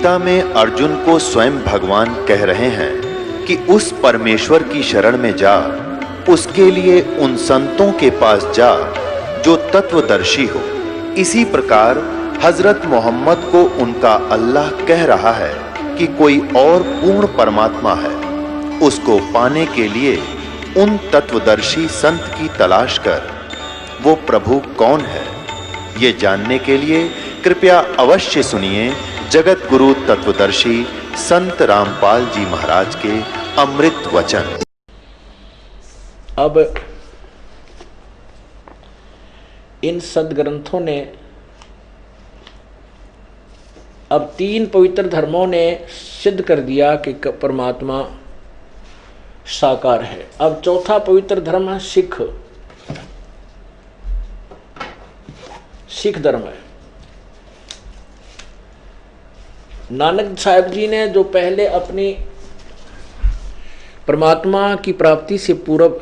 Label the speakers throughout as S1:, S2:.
S1: गीता में अर्जुन को स्वयं भगवान कह रहे हैं कि उस परमेश्वर की शरण में जा, उसके लिए उन संतों के पास जा जो तत्वदर्शी हो। इसी प्रकार हजरत मोहम्मद को उनका अल्लाह कह रहा है कि कोई और पूर्ण परमात्मा है, उसको पाने के लिए उन तत्वदर्शी संत की तलाश कर। वो प्रभु कौन है, ये जानने के लिए कृपया अवश्य सुनिए जगत गुरु तत्वदर्शी संत रामपाल जी महाराज के अमृत वचन।
S2: अब इन सदग्रंथों ने, अब 3 पवित्र धर्मों ने सिद्ध कर दिया कि परमात्मा साकार है। अब चौथा पवित्र धर्म है सिख धर्म है। नानक साहब जी ने जो पहले अपनी परमात्मा की प्राप्ति से पूर्व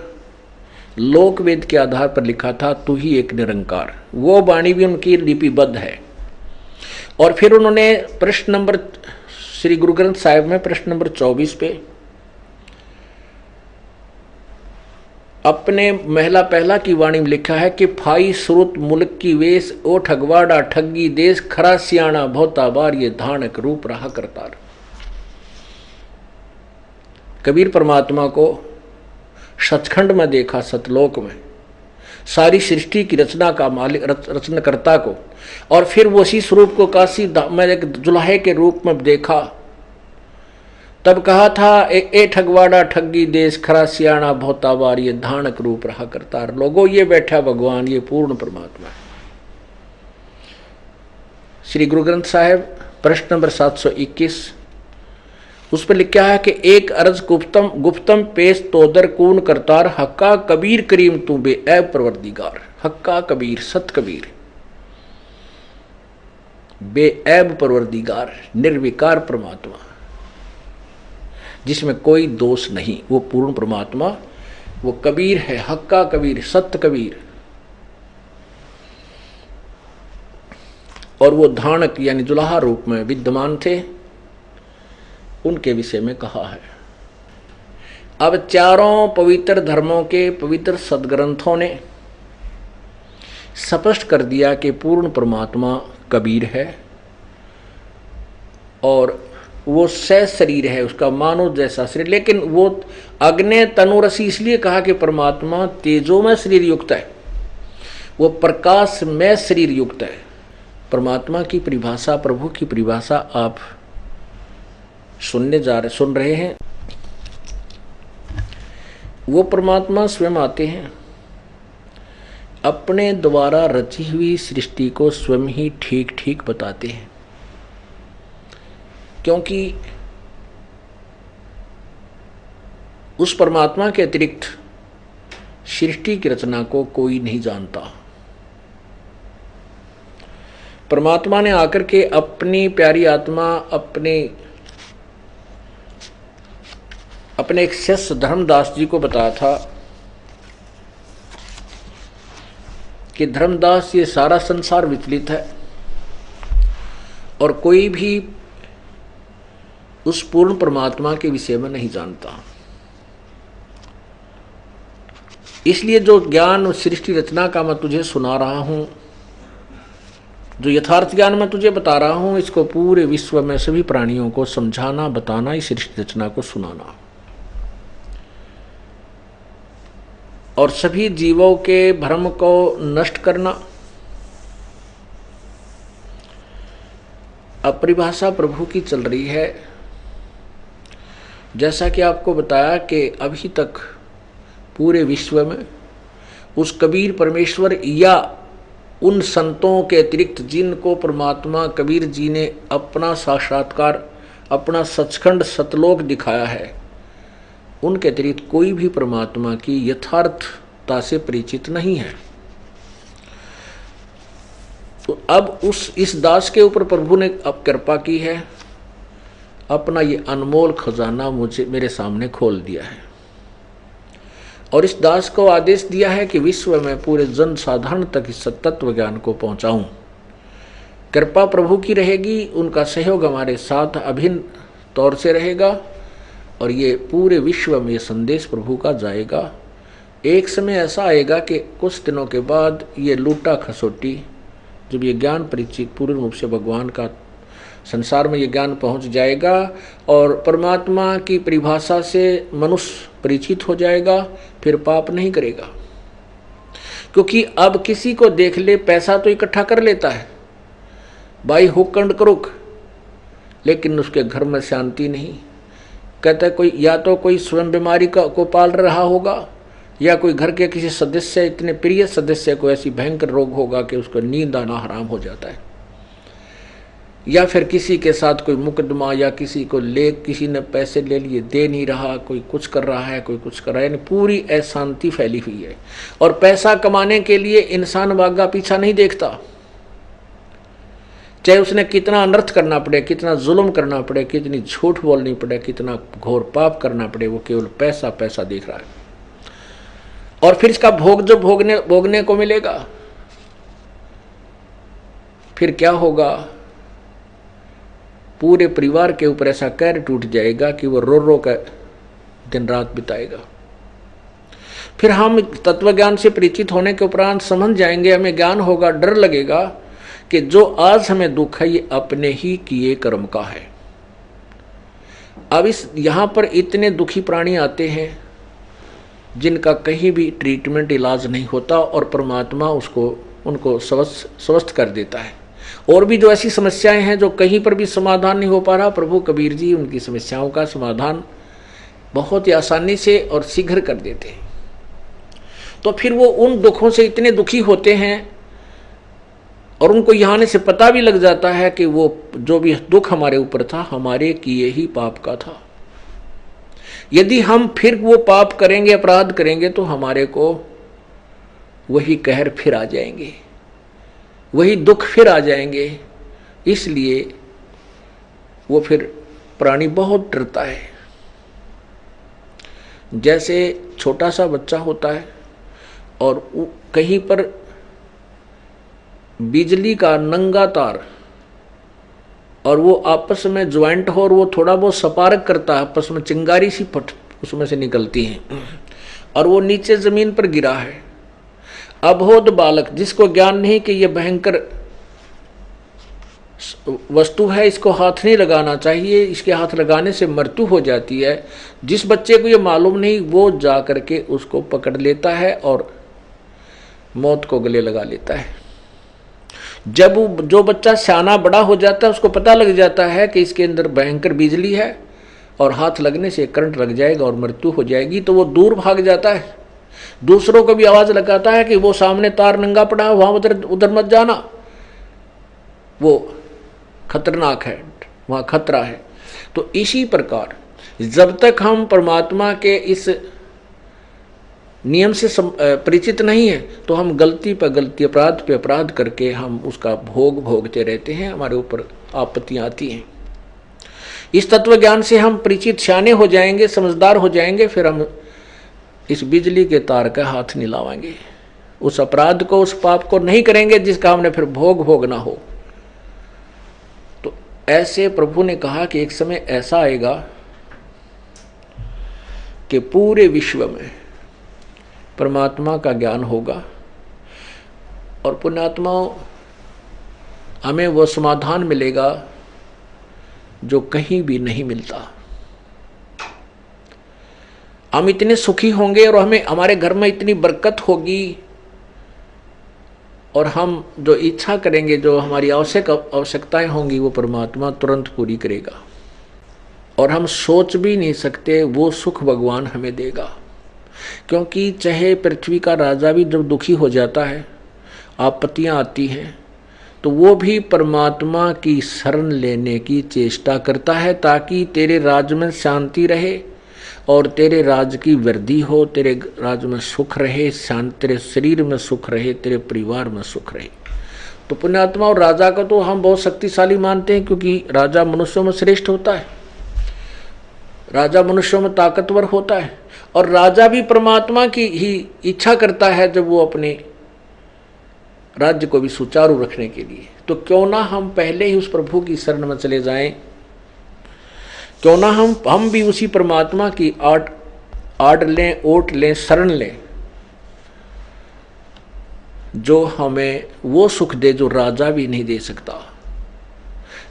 S2: लोक वेद के आधार पर लिखा था, तू ही एक निरंकार, वो वाणी भी उनकी लिपिबद्ध है। और फिर उन्होंने प्रश्न नंबर, श्री गुरु ग्रंथ साहिब में प्रश्न नंबर 24 पे अपने महला पहला की वाणी में लिखा है कि फाई स्रोत मुल्क की वेश, ओ ठगवाड़ा ठगी देश, खरा सियाणा बहुता बार ये धानक रूप रहा करतार। कबीर परमात्मा को सचखंड में देखा, सतलोक में सारी सृष्टि की रचना का मालिक, रचनाकर्ता को, और फिर वो उसी स्वरूप को काशी में एक जुलाहे के रूप में देखा। तब कहा था ए ठगवाड़ा ठगी देश, खरा सियाणा बहुता बार ये धानक रूप रहा करतार। लोगों, ये बैठा भगवान, ये पूर्ण परमात्मा है। श्री गुरु ग्रंथ साहिब प्रश्न नंबर 721 उस पर लिखा है कि एक अर्ज गुप्तम पेश तोदर कून करतार, हक्का कबीर करीम तू बेऐब परवरदिगार। हक्का कबीर, सत कबीर, बेऐब परवरदिगार, निर्विकार परमात्मा जिसमें कोई दोष नहीं, वो पूर्ण परमात्मा, वो कबीर है। हक्का कबीर, सत्य कबीर। और वो धानक यानी जुलाहा रूप में विद्यमान थे, उनके विषय में कहा है। अब चारों पवित्र धर्मों के पवित्र सदग्रंथों ने स्पष्ट कर दिया कि पूर्ण परमात्मा कबीर है और वो सह शरीर है, उसका मानव जैसा शरीर। लेकिन वो अग्नि तनुरसी इसलिए कहा कि परमात्मा तेजोमय शरीर युक्त है, वो प्रकाश में शरीर युक्त है। परमात्मा की परिभाषा, प्रभु की परिभाषा आप सुन रहे हैं। वो परमात्मा स्वयं आते हैं, अपने द्वारा रची हुई सृष्टि को स्वयं ही ठीक ठीक बताते हैं, क्योंकि उस परमात्मा के अतिरिक्त सृष्टि की रचना को कोई नहीं जानता। परमात्मा ने आकर के अपनी प्यारी आत्मा, अपने एक शिष्य धर्मदास जी को बताया था कि धर्मदास, ये सारा संसार विचलित है और कोई भी उस पूर्ण परमात्मा के विषय में नहीं जानता। इसलिए जो ज्ञान सृष्टि रचना का मैं तुझे सुना रहा हूं, जो यथार्थ ज्ञान मैं तुझे बता रहा हूं, इसको पूरे विश्व में सभी प्राणियों को समझाना, बताना, इस सृष्टि रचना को सुनाना और सभी जीवों के भ्रम को नष्ट करना। अब परिभाषा प्रभु की चल रही है, जैसा कि आपको बताया कि अभी तक पूरे विश्व में उस कबीर परमेश्वर या उन संतों के अतिरिक्त जिनको परमात्मा कबीर जी ने अपना साक्षात्कार, अपना सचखंड सतलोक दिखाया है, उनके अतिरिक्त कोई भी परमात्मा की यथार्थता से परिचित नहीं है। तो अब इस दास के ऊपर प्रभु ने अब कृपा की है, अपना ये अनमोल खजाना मेरे सामने खोल दिया है और इस दास को आदेश दिया है कि विश्व में पूरे जन साधारण तक इस तत्व ज्ञान को पहुंचाऊं। कृपा प्रभु की रहेगी, उनका सहयोग हमारे साथ अभिन्न तौर से रहेगा और ये पूरे विश्व में संदेश प्रभु का जाएगा। एक समय ऐसा आएगा कि कुछ दिनों के बाद ये लूटा खसोटी, जब ये ज्ञान परिचित पूर्ण रूप से भगवान का संसार में ये ज्ञान पहुंच जाएगा और परमात्मा की परिभाषा से मनुष्य परिचित हो जाएगा, फिर पाप नहीं करेगा। क्योंकि अब किसी को देख ले पैसा तो इकट्ठा कर लेता है, बाई हुक एंड क्रुक, लेकिन उसके घर में शांति नहीं। कहता है कोई या तो कोई स्वयं बीमारी को पाल रहा होगा, या कोई घर के किसी सदस्य, इतने प्रिय सदस्य को ऐसी भयंकर रोग होगा कि उसको नींद आना हराम हो जाता है, या फिर किसी के साथ कोई मुकदमा, या किसी को किसी ने पैसे ले लिए दे नहीं रहा, कोई कुछ कर रहा है, कोई कुछ कर रहा है, यानी पूरी अशांति फैली हुई है। और पैसा कमाने के लिए इंसान आगा पीछा नहीं देखता, चाहे उसने कितना अनर्थ करना पड़े, कितना जुल्म करना पड़े, कितनी झूठ बोलनी पड़े, कितना घोर पाप करना पड़े, वो केवल पैसा पैसा देख रहा है। और फिर इसका भोग जो भोगने को मिलेगा, फिर क्या होगा, पूरे परिवार के ऊपर ऐसा कहर टूट जाएगा कि वो रो रो कर दिन रात बिताएगा। फिर हम तत्व ज्ञान से परिचित होने के उपरांत समझ जाएंगे, हमें ज्ञान होगा, डर लगेगा कि जो आज हमें दुख है ये अपने ही किए कर्म का है। अब यहां पर इतने दुखी प्राणी आते हैं जिनका कहीं भी ट्रीटमेंट इलाज नहीं होता और परमात्मा उनको स्वस्थ कर देता है। और भी जो ऐसी समस्याएं हैं जो कहीं पर भी समाधान नहीं हो पा रहा, प्रभु कबीर जी उनकी समस्याओं का समाधान बहुत ही आसानी से और शीघ्र कर देते हैं। तो फिर वो उन दुखों से इतने दुखी होते हैं और उनको यहाँ आने से पता भी लग जाता है कि वो जो भी दुख हमारे ऊपर था हमारे किए ही पाप का था। यदि हम फिर वो पाप करेंगे, अपराध करेंगे, तो हमारे को वही कहर फिर आ जाएंगे, वही दुख फिर आ जाएंगे। इसलिए वो फिर प्राणी बहुत डरता है। जैसे छोटा सा बच्चा होता है और कहीं पर बिजली का नंगा तार और वो आपस में ज्वाइंट हो और वो थोड़ा बहुत सपारक करता है, आपस में चिंगारी सी फट उसमें से निकलती है और वो नीचे जमीन पर गिरा है। अबोध बालक जिसको ज्ञान नहीं कि ये भयंकर वस्तु है, इसको हाथ नहीं लगाना चाहिए, इसके हाथ लगाने से मृत्यु हो जाती है, जिस बच्चे को ये मालूम नहीं वो जा करके उसको पकड़ लेता है और मौत को गले लगा लेता है। जब जो बच्चा सियाना बड़ा हो जाता है उसको पता लग जाता है कि इसके अंदर भयंकर बिजली है और हाथ लगने से करंट लग जाएगा और मृत्यु हो जाएगी, तो वो दूर भाग जाता है, दूसरों को भी आवाज लगाता है कि वो सामने तार नंगा पड़ा है, वहां उधर मत जाना, वो खतरनाक है, वहां खतरा है। तो इसी प्रकार जब तक हम परमात्मा के इस नियम से परिचित नहीं है तो हम गलती पर गलती, अपराध पे अपराध करके हम उसका भोग भोगते रहते हैं, हमारे ऊपर आपत्तियां आती हैं। इस तत्व ज्ञान से हम परिचित सियाने हो जाएंगे, समझदार हो जाएंगे, फिर हम इस बिजली के तार का हाथ नहीं लावाएंगे, उस अपराध को, उस पाप को नहीं करेंगे जिसका हमने फिर भोग भोगना हो। तो ऐसे प्रभु ने कहा कि एक समय ऐसा आएगा कि पूरे विश्व में परमात्मा का ज्ञान होगा और पुण्यात्माओं हमें वो समाधान मिलेगा जो कहीं भी नहीं मिलता। हम इतने सुखी होंगे और हमें हमारे घर में इतनी बरकत होगी और हम जो इच्छा करेंगे, जो हमारी आवश्यकताएं होंगी, वो परमात्मा तुरंत पूरी करेगा और हम सोच भी नहीं सकते वो सुख भगवान हमें देगा। क्योंकि चाहे पृथ्वी का राजा भी जब दुखी हो जाता है, आपत्तियां आती हैं, तो वो भी परमात्मा की शरण लेने की चेष्टा करता है ताकि तेरे राज्य में शांति रहे और तेरे राज्य की वृद्धि हो, तेरे राज्य में सुख रहे, शांति, तेरे शरीर में सुख रहे, तेरे परिवार में सुख रहे। तो पुण्यात्मा और राजा को तो हम बहुत शक्तिशाली मानते हैं क्योंकि राजा मनुष्यों में श्रेष्ठ होता है, राजा मनुष्यों में ताकतवर होता है और राजा भी परमात्मा की ही इच्छा करता है जब वो अपने राज्य को भी सुचारू रखने के लिए। तो क्यों ना हम पहले ही उस प्रभु की शरण में चले जाएं, क्यों ना हम भी उसी परमात्मा की आड़ लें, ओट लें, शरण लें, जो हमें वो सुख दे जो राजा भी नहीं दे सकता,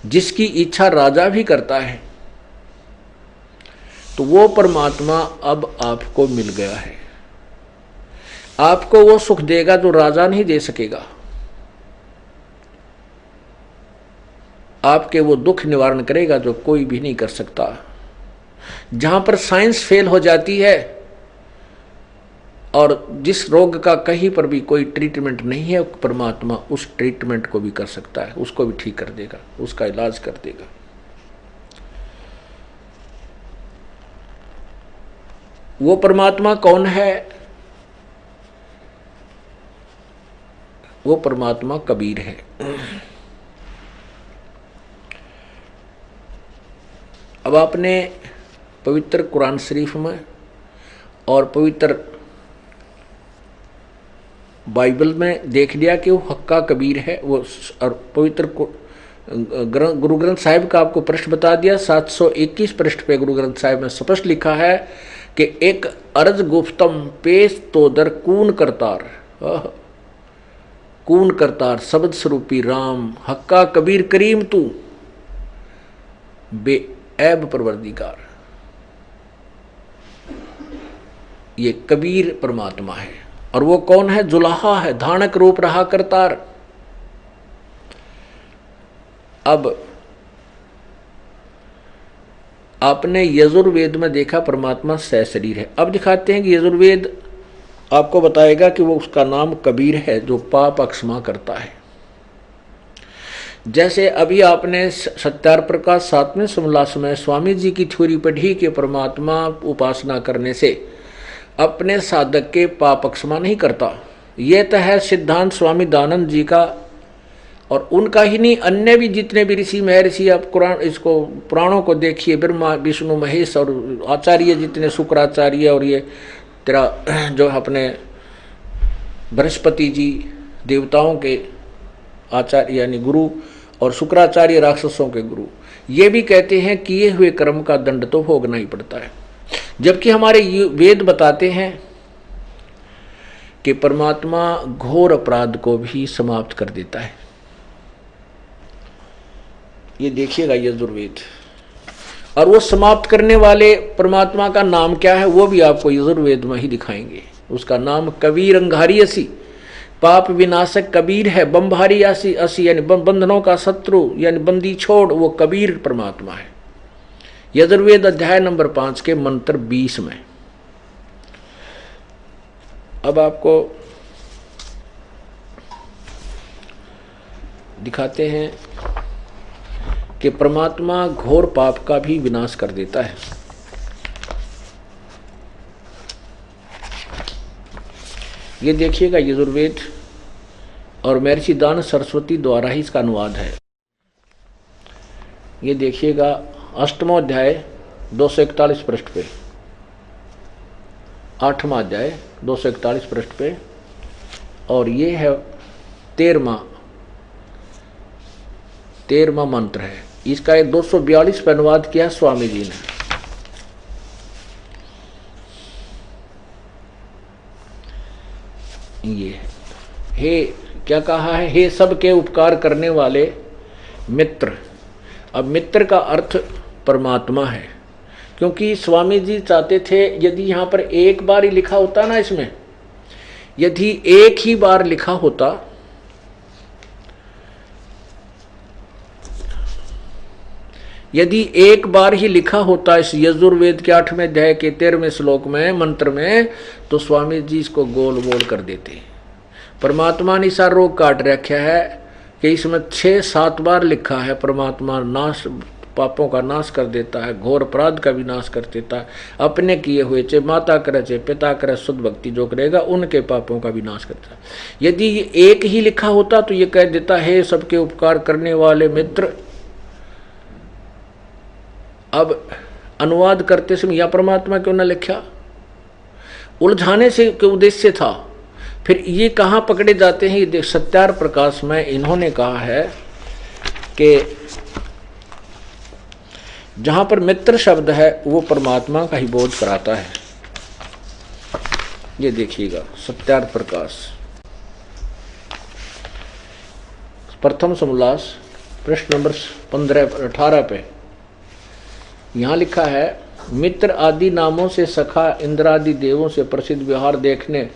S2: जिसकी इच्छा राजा भी करता है। तो वो परमात्मा अब आपको मिल गया है, आपको वो सुख देगा जो राजा नहीं दे सकेगा, आपके वो दुख निवारण करेगा जो कोई भी नहीं कर सकता। जहां पर साइंस फेल हो जाती है और जिस रोग का कहीं पर भी कोई ट्रीटमेंट नहीं है, परमात्मा उस ट्रीटमेंट को भी कर सकता है, उसको भी ठीक कर देगा, उसका इलाज कर देगा। वो परमात्मा कौन है? वो परमात्मा कबीर है। अब आपने पवित्र कुरान शरीफ में और पवित्र बाइबल में देख लिया कि वो हक्का कबीर है। वो और पवित्र गुरु ग्रंथ साहिब का आपको पृष्ठ बता दिया, 721 पृष्ठ पे गुरु ग्रंथ साहिब में स्पष्ट लिखा है कि एक अर्ज गुफ्तम पेश तो दर कून करतार, कून करतार शब्द स्वरूपी राम हक्का कबीर करीम तू बेऐब परवरदिगार। ये कबीर परमात्मा है। और वो कौन है? जुलाहा है, धानक रूप रहा करतार। अब आपने यजुर्वेद में देखा परमात्मा सहशरीर है। अब दिखाते हैं कि यजुर्वेद आपको बताएगा कि वो उसका नाम कबीर है जो पाप अक्षमा करता है। जैसे अभी आपने सत्यार प्रकाश 7वें समलास में स्वामी जी की थ्योरी पढ़ी कि परमात्मा उपासना करने से अपने साधक के पाप अक्षमा नहीं करता। यह तो है सिद्धांत स्वामी दानंद जी का, और उनका ही नहीं, अन्य भी जितने भी ऋषि महर्षि, आप कुरान इसको पुराणों को देखिए, ब्रह्मा विष्णु महेश और आचार्य जितने, शुक्राचार्य और ये तेरा जो अपने बृहस्पति जी देवताओं के आचार्य यानी गुरु, और शुक्राचार्य राक्षसों के गुरु, ये भी कहते हैं किए हुए कर्म का दंड तो भोगना ही पड़ता है। जबकि हमारे वेद बताते हैं कि परमात्मा घोर अपराध को भी समाप्त कर देता है। ये देखिएगा यजुर्वेद, और वो समाप्त करने वाले परमात्मा का नाम क्या है वो भी आपको यजुर्वेद में ही दिखाएंगे। उसका नाम कबीर अंगारी असी, पाप विनाशक कबीर है। बंभारी असी असी यानी बंधनों का शत्रु यानी बंदी छोड़, वो कबीर परमात्मा है। यजुर्वेद अध्याय नंबर 5 के मंत्र 20 में। अब आपको दिखाते हैं कि परमात्मा घोर पाप का भी विनाश कर देता है। ये देखिएगा यजुर्वेद, और महर्षि दान सरस्वती द्वारा ही इसका अनुवाद है। ये देखिएगा 8वां अध्याय 241 पृष्ठ पे, 8वां अध्याय 241 पृष्ठ पे, और ये है 13वां मंत्र है। इसका एक 242 पे अनुवाद किया स्वामी जी ने। ये हे क्या कहा है? हे सबके उपकार करने वाले मित्र। अब मित्र का अर्थ परमात्मा है, क्योंकि स्वामी जी चाहते थे यदि यहाँ पर एक बार ही लिखा होता ना, इसमें यदि एक ही बार लिखा होता यदि एक बार ही लिखा होता इस यजुर्वेद के 8वें अध्याय के 13वें श्लोक में मंत्र में, तो स्वामी जी इसको गोल गोल कर देते। परमात्मा ने सारा रोग काट रखा है कि इसमें 6-7 बार लिखा है परमात्मा नाश, पापों का नाश कर देता है, घोर अपराध का भी नाश कर देता है। अपने किए हुए चाहे माता करे चाहे पिता करे, शुद्ध भक्ति जो करेगा उनके पापों का भी नाश करता है। यदि ये एक ही लिखा होता तो ये कह देता है सबके उपकार करने वाले मित्र। अब अनुवाद करते समय यह परमात्मा क्यों न लिखा? उलझाने से के उद्देश्य था फिर ये कहाँ पकड़े जाते हैं? ये देख, सत्यार्थ प्रकाश में इन्होंने कहा है कि जहां पर मित्र शब्द है वो परमात्मा का ही बोध कराता है। ये देखिएगा सत्यार्थ प्रकाश प्रथम समोल्लास पृष्ठ नंबर 18 पे यहां लिखा है, मित्र आदि नामों से सखा इंद्र आदि देवों से प्रसिद्ध व्यवहार देखने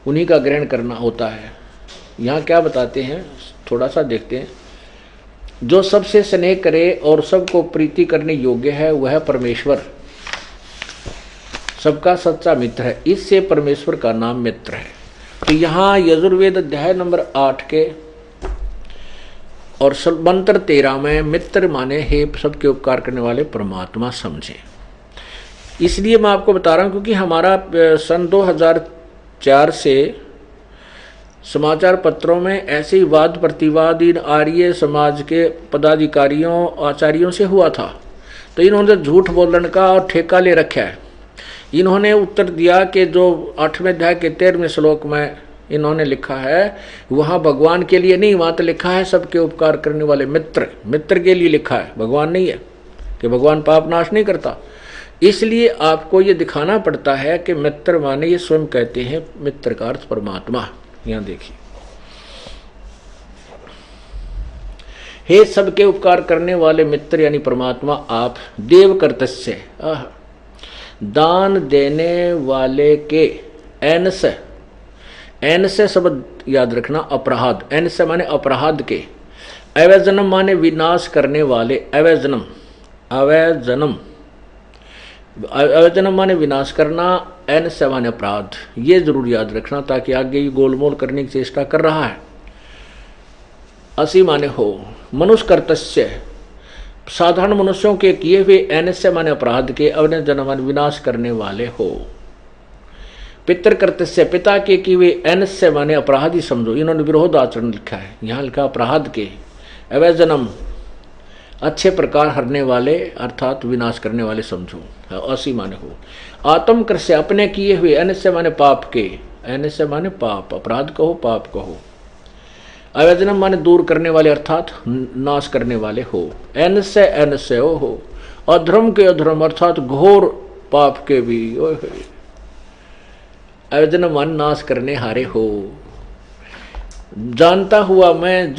S2: उन्हीं का ग्रहण करना होता है। यहाँ क्या बताते हैं, थोड़ा सा देखते हैं। जो सबसे स्नेह करे और सबको प्रीति करने योग्य है वह परमेश्वर सबका सच्चा मित्र है। इससे परमेश्वर का नाम मित्र है। तो यहाँ यजुर्वेद अध्याय नंबर 8 के और मंत्र 13 में मित्र माने हे सबके उपकार करने वाले परमात्मा समझे। इसलिए मैं आपको बता रहा हूँ क्योंकि हमारा सन 2004 से समाचार पत्रों में ऐसे ही वाद प्रतिवाद इन आर्य समाज के पदाधिकारियों आचार्यों से हुआ था। तो इन्होंने झूठ बोलने का और ठेका ले रखा है। इन्होंने उत्तर दिया कि जो 8वें अध्याय के 13वें श्लोक में इन्होंने लिखा है वहाँ भगवान के लिए नहीं, वहाँ तो लिखा है सबके उपकार करने वाले मित्र, मित्र के लिए लिखा है, भगवान नहीं है कि भगवान पाप नाश नहीं करता। इसलिए आपको ये दिखाना पड़ता है कि मित्र माने ये स्वयं कहते हैं मित्र का अर्थ परमात्मा। यहाँ देखिए, हे सबके उपकार करने वाले मित्र यानी परमात्मा आप देव कर्तस्य दान देने वाले के एन से शब्द याद रखना, अपराध, एन से माने अपराध के, अवैजनम माने विनाश करने वाले, अवैजनम अवैजनम माने विनाश करना, एन से माने अपराध। ये जरूर याद रखना ताकि आगे ये गोलमोल करने की चेष्टा कर रहा है। असी माने हो, मनुष्य कर्तस्य साधारण मनुष्यों के किए हुए, एन से माने अपराध के, अवैजनम माने विनाश करने वाले हो। पितृ कर्तस्य पिता के किए हुए, एन से माने अपराध ही समझो। इन्होंने विरोध आचरण लिखा है, यहाँ लिखा अपराध के, अवैजनम अच्छे प्रकार हरने वाले अर्थात विनाश करने वाले समझो। असी माने हो। आत्म कृष्य अपने किए हुए, एन से माने पाप के, एन से माने पाप, अपराध कहो पाप कहो। अवैजनम माने दूर करने वाले अर्थात नाश करने वाले हो, एन से हो। अधर्म के अधर्म अर्थात घोर पाप के भी, अवैजनम माने नाश करने हारे हो। जानता हुआ मैं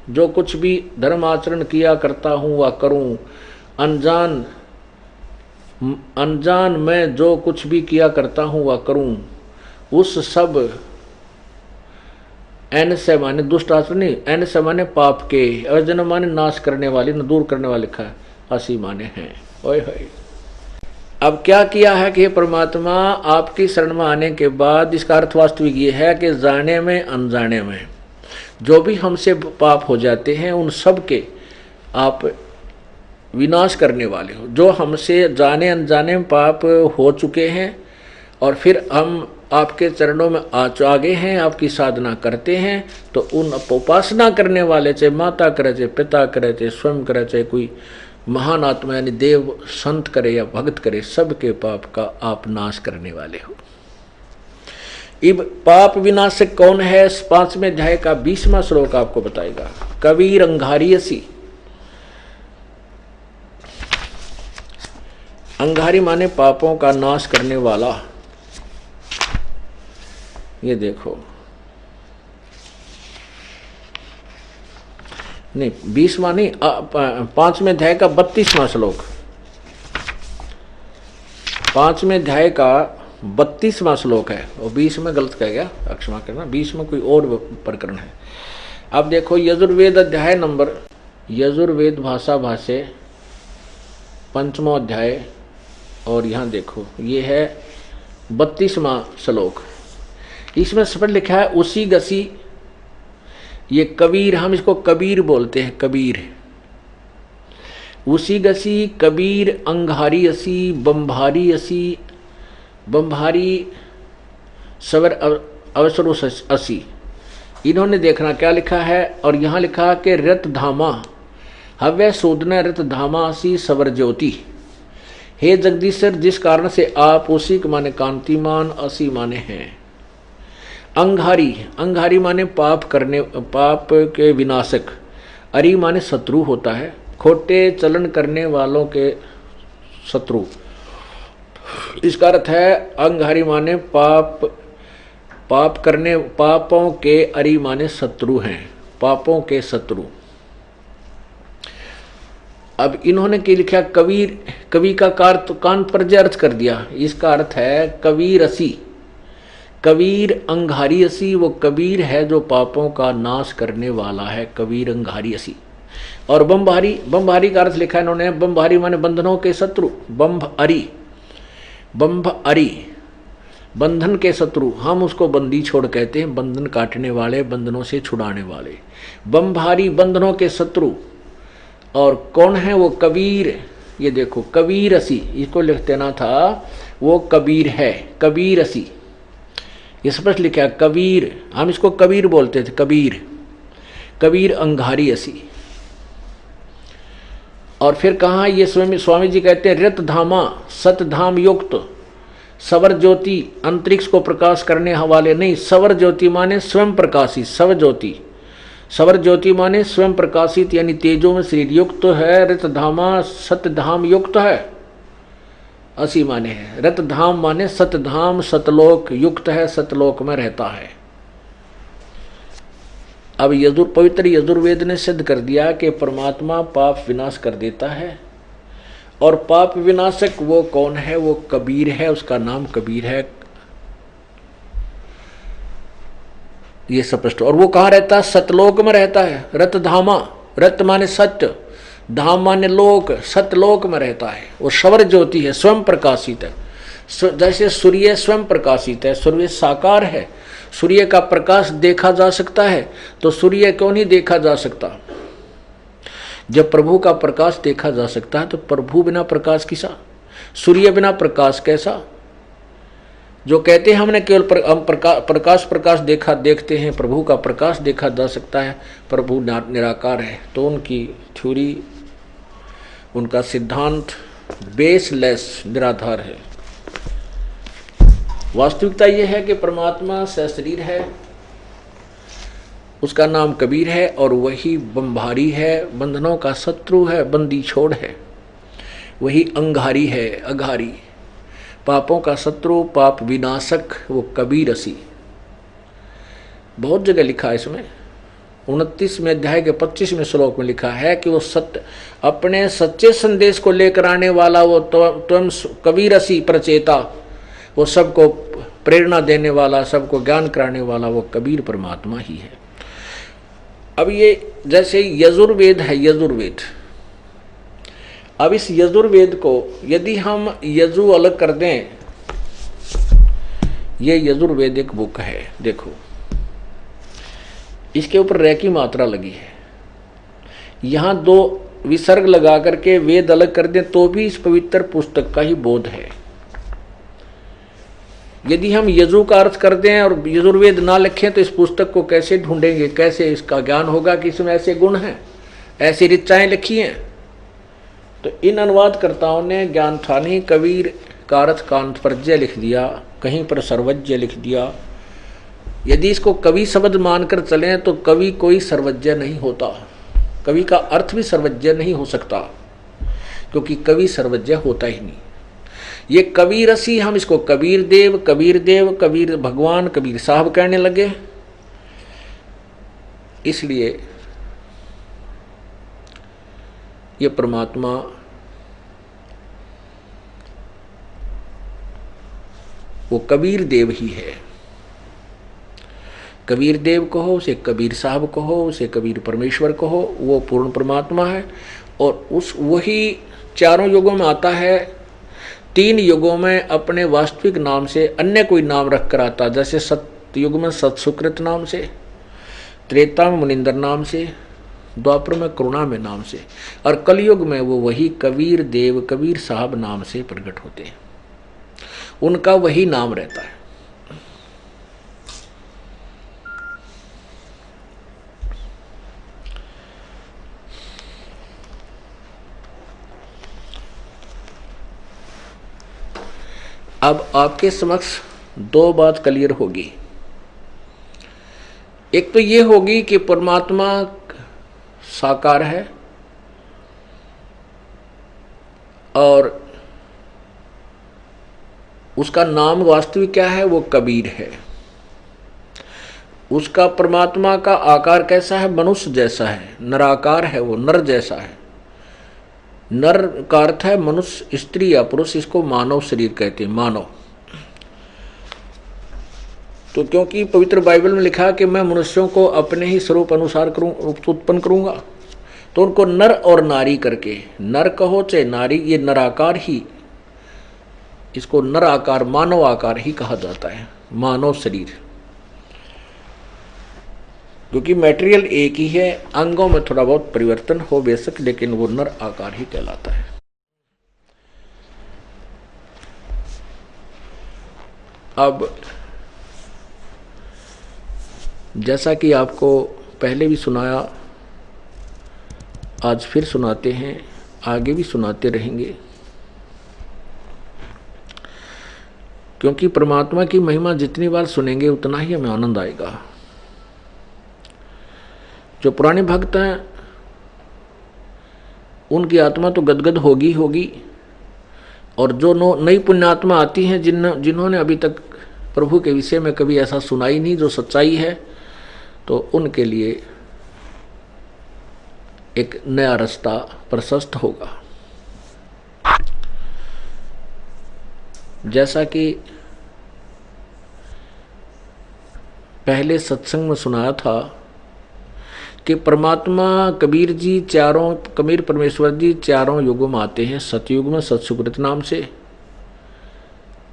S2: जो कुछ भी धर्म आचरण किया करता हूँ वह करूँ, अनजान मैं जो कुछ भी किया करता हूँ वह करूँ, उस सब, एन से माने दुष्ट आचरण नहीं, एन से माने पाप के, अवैजनम माने नाश करने वाले, न दूर करने वाले लिखा है, असी माने हैं। ओए होए, अब क्या किया है कि परमात्मा आपकी शरण में आने के बाद इसका अर्थ वास्तविक ये है कि जाने में अनजाने में जो भी हमसे पाप हो जाते हैं उन सब के आप विनाश करने वाले हो। जो हमसे जाने अनजाने में पाप हो चुके हैं और फिर हम आपके चरणों में आ गए हैं, आपकी साधना करते हैं, तो उन उपासना करने वाले, चाहे माता करे, चाहे पिता करे, चाहे स्वयं करे, चाहे कोई महान आत्मा यानी देव संत करे या भक्त करे, सबके पाप का आप नाश करने वाले हो। इब पाप विनाशक कौन है? 5वें अध्याय का 20वां श्लोक आपको बताएगा। कबीर अंगारियसी, अंगारी माने पापों का नाश करने वाला। ये देखो, नहीं 20वां नहीं, 5वें अध्याय का 32वां श्लोक, 5वें अध्याय का 32वां श्लोक है। और 20 में गलत कह गया, क्षमा करना, 20 में कोई और प्रकरण है। अब देखो यजुर्वेद अध्याय नंबर, यजुर्वेद भाषा भाष्य 5वां अध्याय, और यहाँ देखो ये है 32वां श्लोक। इसमें स्पष्ट लिखा है उसी गसी, ये कबीर, हम इसको कबीर बोलते हैं, कबीर। उसी गसी, कबीर, अंगारी असी, बम्भारी असी, बम्भारी सवर अवसर असी। इन्होंने देखना क्या लिखा है, और यहाँ लिखा कि रत धामा हव्य शोधना रत धामा असी सवर ज्योति। हे जगदीश्वर, जिस कारण से आप उसी के माने कांतिमान, असी माने हैं। अंगारी, अंगारी माने पाप के विनाशक, अरि माने शत्रु होता है, खोटे चलन करने वालों के शत्रु। इसका अर्थ है अंगारी माने पापों के, अरि माने शत्रु हैं, पापों के शत्रु। अब इन्होंने क्या लिखा, कबीर, कवि का कान पर अर्थ कर दिया। इसका अर्थ है कबीर असी, कबीर अंगारी असी, वो कबीर है जो पापों का नाश करने वाला है, कबीर अंगारी असी। और बम्भारी, बम्भारी का अर्थ लिखा इन्होंने, बम्भारी माने बंधनों के शत्रु, बम्भ अरी, बम्भ अरी बंधन के शत्रु, हम उसको बंदी छोड़ कहते हैं, बंधन काटने वाले, बंधनों से छुड़ाने वाले, बम्भारी बंधनों के शत्रु। और कौन है वो, कबीर। ये देखो कबीर असी, इसको लिख देना था, वो कबीर है, कबीर असी, ये स्पष्ट लिखा कबीर, हम इसको कबीर बोलते थे, कबीर, कबीर अंगारी असी। और फिर कहा, ये स्वामी जी कहते हैं, रत धामा सतधाम युक्त, सवर ज्योति, अंतरिक्ष को प्रकाश करने वाले नहीं, सवर ज्योति माने स्वयं प्रकाशित, सव ज्योति, सवर ज्योति माने स्वयं प्रकाशित, यानी तेजों में शरीर युक्त है। रत धामा सतधाम युक्त है, असी माने है। रत धाम माने सतधाम, सतलोक युक्त है, सतलोक में रहता है। अब पवित्र यजुर्वेद ने सिद्ध कर दिया कि परमात्मा पाप विनाश कर देता है, और पाप विनाशक वो कौन है, वो कबीर है, उसका नाम कबीर है। ये स्पष्ट। और वो कहाँ रहता है, सतलोक में रहता है। रत धामा, रत माने सत्य, धाम माने लोक, सतलोक में रहता है। वो सवर ज्योति है, स्वयं प्रकाशित है, जैसे सूर्य स्वयं प्रकाशित है, सूर्य साकार है, सूर्य का प्रकाश देखा जा सकता है, तो सूर्य क्यों नहीं देखा जा सकता। जब प्रभु का प्रकाश देखा जा सकता है तो प्रभु बिना प्रकाश किसा, सूर्य बिना प्रकाश कैसा। जो कहते हैं हमने केवल प्रकाश देखते हैं, प्रभु का प्रकाश देखा जा सकता है, प्रभु निराकार है, तो उनकी थ्योरी, उनका सिद्धांत बेसलेस, निराधार है। वास्तविकता यह है कि परमात्मा सशरीर है, उसका नाम कबीर है, और वही बम्भारी है, बंधनों का शत्रु है, बंदी छोड़ है। वही अंगारी है, अघारी, पापों का शत्रु, पाप विनाशक, वो कबीर असी। बहुत जगह लिखा है इसमें, 29वें अध्याय के 25वें श्लोक में लिखा है कि वो सत्य, अपने सच्चे संदेश को लेकर आने वाला, वो तुम कबीर असी प्रचेता, वो सबको प्रेरणा देने वाला, सबको ज्ञान कराने वाला, वो कबीर परमात्मा ही है। अब ये जैसे यजुर्वेद है, यजुर्वेद, अब इस यजुर्वेद को यदि हम यजु अलग कर दें, ये यजुर्वेद एक बुक है, देखो इसके ऊपर रे की मात्रा लगी है, यहां 2 विसर्ग लगा करके वेद अलग कर दें तो भी इस पवित्र पुस्तक का ही बोध है। यदि हम यजु का अर्थ कर दें और यजुर्वेद ना लिखें तो इस पुस्तक को कैसे ढूंढेंगे, कैसे इसका ज्ञान होगा कि इसमें ऐसे गुण हैं, ऐसी ऋचाएं लिखी हैं। तो इन अनुवादकर्ताओं ने ज्ञान ठानी कबीर का अर्थ कांतपर्जय लिख दिया, कहीं पर सर्वज्ञ लिख दिया। यदि इसको कवि शब्द मानकर चलें तो कवि कोई सर्वज्ञ नहीं होता, कवि का अर्थ भी सर्वज्ञ नहीं हो सकता, क्योंकि कवि सर्वज्ञ होता ही नहीं। ये कबीर असी, हम इसको कबीर देव, कबीर भगवान, कबीर साहब कहने लगे। इसलिए ये परमात्मा वो कबीर देव ही है। कबीर देव कहो, उसे कबीर साहब कहो, उसे कबीर परमेश्वर कहो, वो पूर्ण परमात्मा है। और उस वही चारों युगों में आता है, 3 युगों में अपने वास्तविक नाम से अन्य कोई नाम रख कर आता, जैसे सतयुग में सतसुकृत नाम से, त्रेता में मुनिंदर नाम से, द्वापर में करुणा में नाम से, और कलयुग में वो वही कबीर देव, कबीर साहब नाम से प्रकट होते हैं, उनका वही नाम रहता है। अब आपके समक्ष 2 बात क्लियर होगी। एक तो ये होगी कि परमात्मा साकार है और उसका नाम वास्तविक क्या है, वो कबीर है। उसका परमात्मा का आकार कैसा है, मनुष्य जैसा है, नराकार है, वो नर जैसा है। नर का अर्थ है मनुष्य, स्त्री या पुरुष, इसको मानव शरीर कहते हैं, मानव। तो क्योंकि पवित्र बाइबल में लिखा कि मैं मनुष्यों को अपने ही स्वरूप अनुसार उत्पन्न करूंगा, तो उनको नर और नारी करके, नर कहो चाहे नारी, ये नराकार ही, इसको नर आकार, मानव आकार ही कहा जाता है, मानव शरीर। क्योंकि मटेरियल एक ही है, अंगों में थोड़ा बहुत परिवर्तन हो बेशक, लेकिन वो नर आकार ही कहलाता है। अब जैसा कि आपको पहले भी सुनाया, आज फिर सुनाते हैं, आगे भी सुनाते रहेंगे, क्योंकि परमात्मा की महिमा जितनी बार सुनेंगे उतना ही हमें आनंद आएगा। जो पुराने भक्त हैं उनकी आत्मा तो गदगद होगी होगी, और जो नई पुण्यात्मा आती हैं जिन्होंने अभी तक प्रभु के विषय में कभी ऐसा सुना ही नहीं जो सच्चाई है, तो उनके लिए एक नया रास्ता प्रशस्त होगा। जैसा कि पहले सत्संग में सुनाया था कि परमात्मा कबीर परमेश्वर जी चारों युगों में आते हैं। सतयुग में सत्सुकृत नाम से,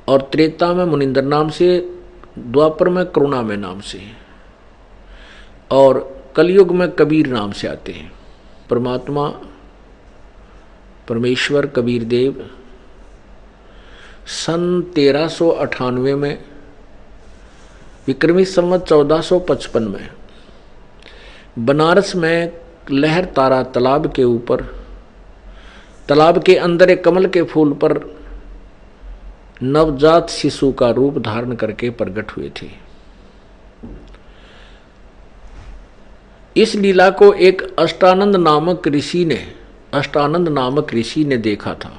S2: और त्रेता में मुनिंदर नाम से, द्वापर में करुणा में नाम से, और कलयुग में कबीर नाम से आते हैं। परमात्मा परमेश्वर कबीर देव सन 1398 में, विक्रमी संवत 1455 में, बनारस में लहर तारा तालाब के ऊपर, तालाब के अंदर एक कमल के फूल पर नवजात शिशु का रूप धारण करके प्रकट हुए थे। इस लीला को एक अष्टानंद नामक ऋषि ने देखा था।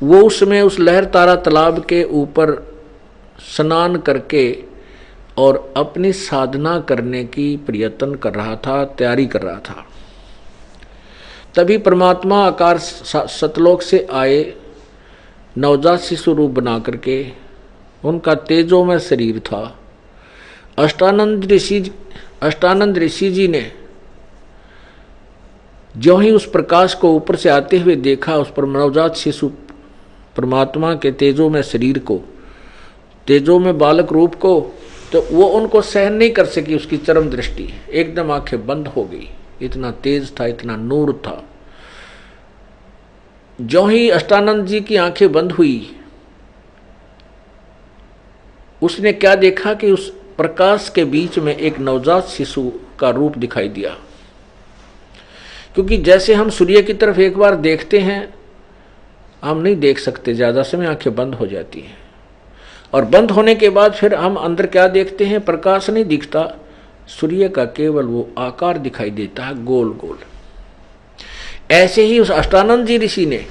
S2: वो उसमें उस लहर तारा तालाब के ऊपर स्नान करके और अपनी साधना करने की प्रयत्न कर रहा था, तैयारी कर रहा था। तभी परमात्मा आकार सतलोक से आए, नवजात शिशु रूप बना करके, उनका तेजोमय शरीर था। अष्टानंद ऋषि जी ने जो ही उस प्रकाश को ऊपर से आते हुए देखा, उस पर नवजात शिशु परमात्मा के तेजोमय शरीर को, तेजोमय बालक रूप को, तो वो उनको सहन नहीं कर सकी। उसकी चरम दृष्टि, एकदम आंखें बंद हो गई। इतना तेज था, इतना नूर था। जो ही अष्टानंद जी की आंखें बंद हुई, उसने क्या देखा कि उस प्रकाश के बीच में एक नवजात शिशु का रूप दिखाई दिया। क्योंकि जैसे हम सूर्य की तरफ एक बार देखते हैं, हम नहीं देख सकते, ज्यादा समय आंखें बंद हो जाती हैं, और बंद होने के बाद फिर हम अंदर क्या देखते हैं, प्रकाश नहीं दिखता, सूर्य का केवल वो आकार दिखाई देता है, गोल गोल। ऐसे ही उस अष्टानंद जी ऋषि ने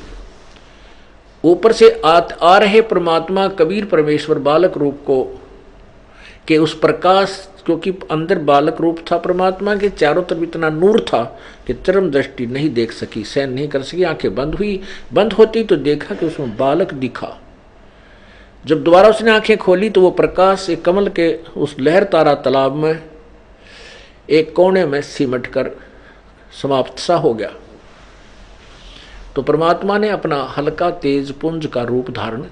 S2: ऊपर से आ रहे परमात्मा कबीर परमेश्वर बालक रूप को, कि उस प्रकाश, क्योंकि अंदर बालक रूप था परमात्मा के, चारों तरफ इतना नूर था कि चरम दृष्टि नहीं देख सकी, सहन नहीं कर सकी, आंखें बंद हुई। बंद होती तो देखा कि उसमें बालक दिखा। जब दोबारा उसने आंखें खोली तो वो प्रकाश एक कमल के उस लहर तारा तालाब में एक कोने में सिमट कर समाप्त सा हो गया। तो परमात्मा ने अपना हल्का तेज पुंज का रूप धारण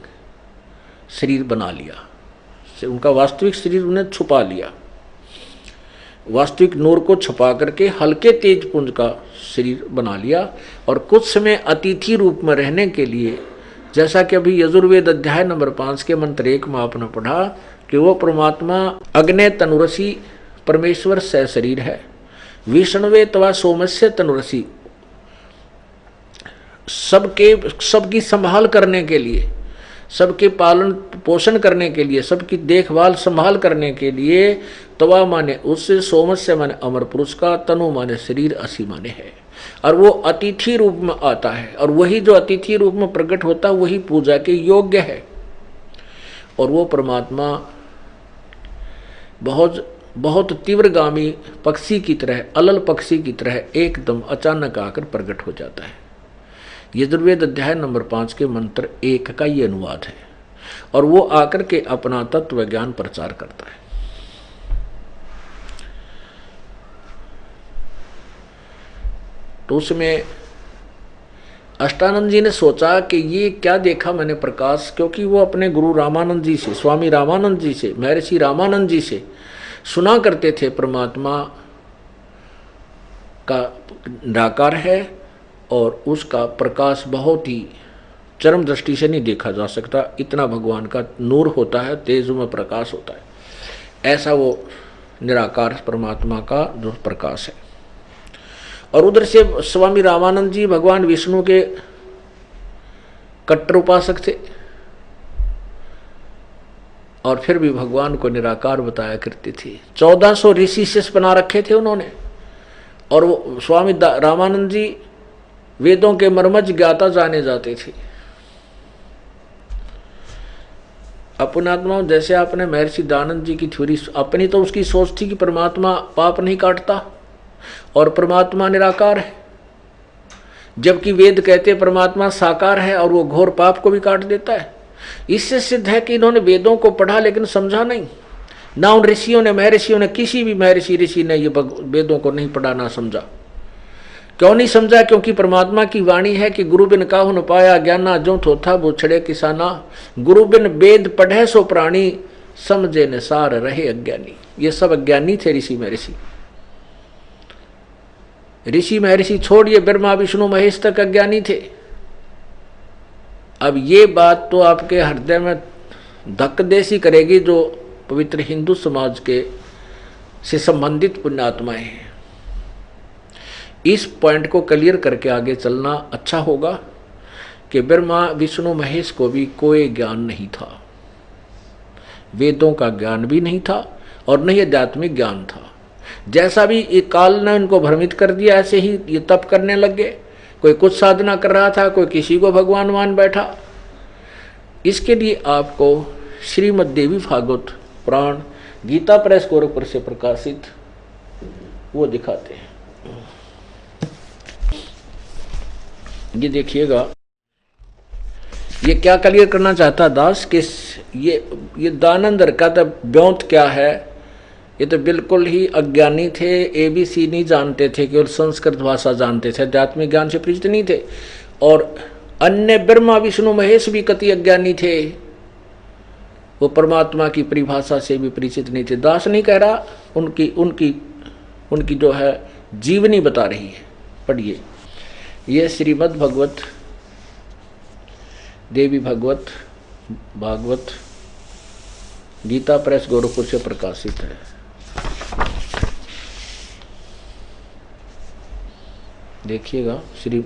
S2: शरीर बना लिया। उनका वास्तविक शरीर उन्हें छुपा लिया, वास्तविक नूर को छुपा करके हल्के तेज पुंज का शरीर बना लिया। और कुछ समय अतिथि रूप में रहने के लिए, जैसा कि अभी यजुर्वेद अध्याय नंबर 5 के मंत्र 1 में आपने पढ़ा कि वो परमात्मा अग्ने तनुरसी परमेश्वर सह शरीर है, विष्णुवे तवा सोमस्य तनुरसी, सबकी संभाल करने के लिए, सबके पालन पोषण करने के लिए, सबकी देखभाल संभाल करने के लिए। तवा माने उससे, सोमस्य माने अमर पुरुष का, तनु माने शरीर, असी माने है। और वो अतिथि रूप में आता है, और वही जो अतिथि रूप में प्रकट होता है वही पूजा के योग्य है। और वो परमात्मा बहुत बहुत तीव्रगामी पक्षी की तरह, अलल पक्षी की तरह एकदम अचानक आकर प्रकट हो जाता है। यजुर्वेद अध्याय नंबर 5 के मंत्र 1 का ये अनुवाद है। और वो आकर के अपना तत्व ज्ञान प्रचार करता है। तो उसमें अष्टानंद जी ने सोचा कि ये क्या देखा मैंने प्रकाश, क्योंकि वो अपने गुरु रामानंद जी से, स्वामी रामानंद जी से, महर्षि रामानंद जी से सुना करते थे परमात्मा का निराकार है और उसका प्रकाश बहुत ही चरम दृष्टि से नहीं देखा जा सकता। इतना भगवान का नूर होता है, तेज में प्रकाश होता है। ऐसा वो निराकार परमात्मा का जो प्रकाश है। और उधर से स्वामी रामानंद जी भगवान विष्णु के कट्टर उपासक थे, और फिर भी भगवान को निराकार बताया करते थे। 1400 ऋषि शिष्य बना रखे थे उन्होंने। और वो स्वामी रामानंद जी वेदों के मर्मज्ञ ज्ञाता जाने जाते थे। अपनात्मा, जैसे आपने महर्षि दयानंद जी की थ्योरी, अपनी तो उसकी सोच थी कि परमात्मा पाप नहीं काटता और परमात्मा निराकार है, जबकि वेद कहते परमात्मा साकार है और वो घोर पाप को भी काट देता है। इससे सिद्ध है कि इन्होंने वेदों को पढ़ा लेकिन समझा नहीं। ना उन ऋषियों ने, महर्षियों ने, किसी भी महर्षि ऋषि ने ये वेदों को नहीं पढ़ा, ना समझा। क्यों नहीं समझा? क्योंकि परमात्मा की वाणी है कि गुरु बिन काहु न पाया ज्ञाना, जो थोथा वो छड़े किसाना। गुरु बिन वेद पढ़े सो प्राणी, समझे न सार रहे अज्ञानी। ये सब अज्ञानी थे ऋषि महर्षि। ऋषि महर्षि छोड़िए, ब्रह्मा विष्णु महेश तक अज्ञानी थे। अब ये बात तो आपके हृदय में धक्कदेसी करेगी जो पवित्र हिंदू समाज के से संबंधित पुण्यात्माएं हैं। इस पॉइंट को क्लियर करके आगे चलना अच्छा होगा कि ब्रह्मा विष्णु महेश को भी कोई ज्ञान नहीं था, वेदों का ज्ञान भी नहीं था और न ही आध्यात्मिक ज्ञान था। जैसा भी एक काल ने इनको भ्रमित कर दिया, ऐसे ही ये तप करने लग गए। कोई कुछ साधना कर रहा था, कोई किसी को भगवान मान बैठा। इसके लिए आपको श्रीमद् देवी भागवत पुराण गीता प्रेस गोरखपुर से प्रकाशित वो दिखाते हैं। ये देखिएगा, ये क्या क्लियर करना चाहता दास कि ये दानंदर का तो ब्योंत क्या है। ये तो बिल्कुल ही अज्ञानी थे, ABC नहीं जानते थे, केवल संस्कृत भाषा जानते थे, आध्यात्मिक ज्ञान से परिचित नहीं थे। और अन्य ब्रह्मा विष्णु महेश भी कति अज्ञानी थे, वो परमात्मा की परिभाषा से भी परिचित नहीं थे। दास नहीं कह रहा, उनकी जो है जीवनी बता रही है। पढ़िए, ये श्रीमद् भगवत देवी भागवत गीता प्रेस गोरखपुर से प्रकाशित है। देखिएगा, श्री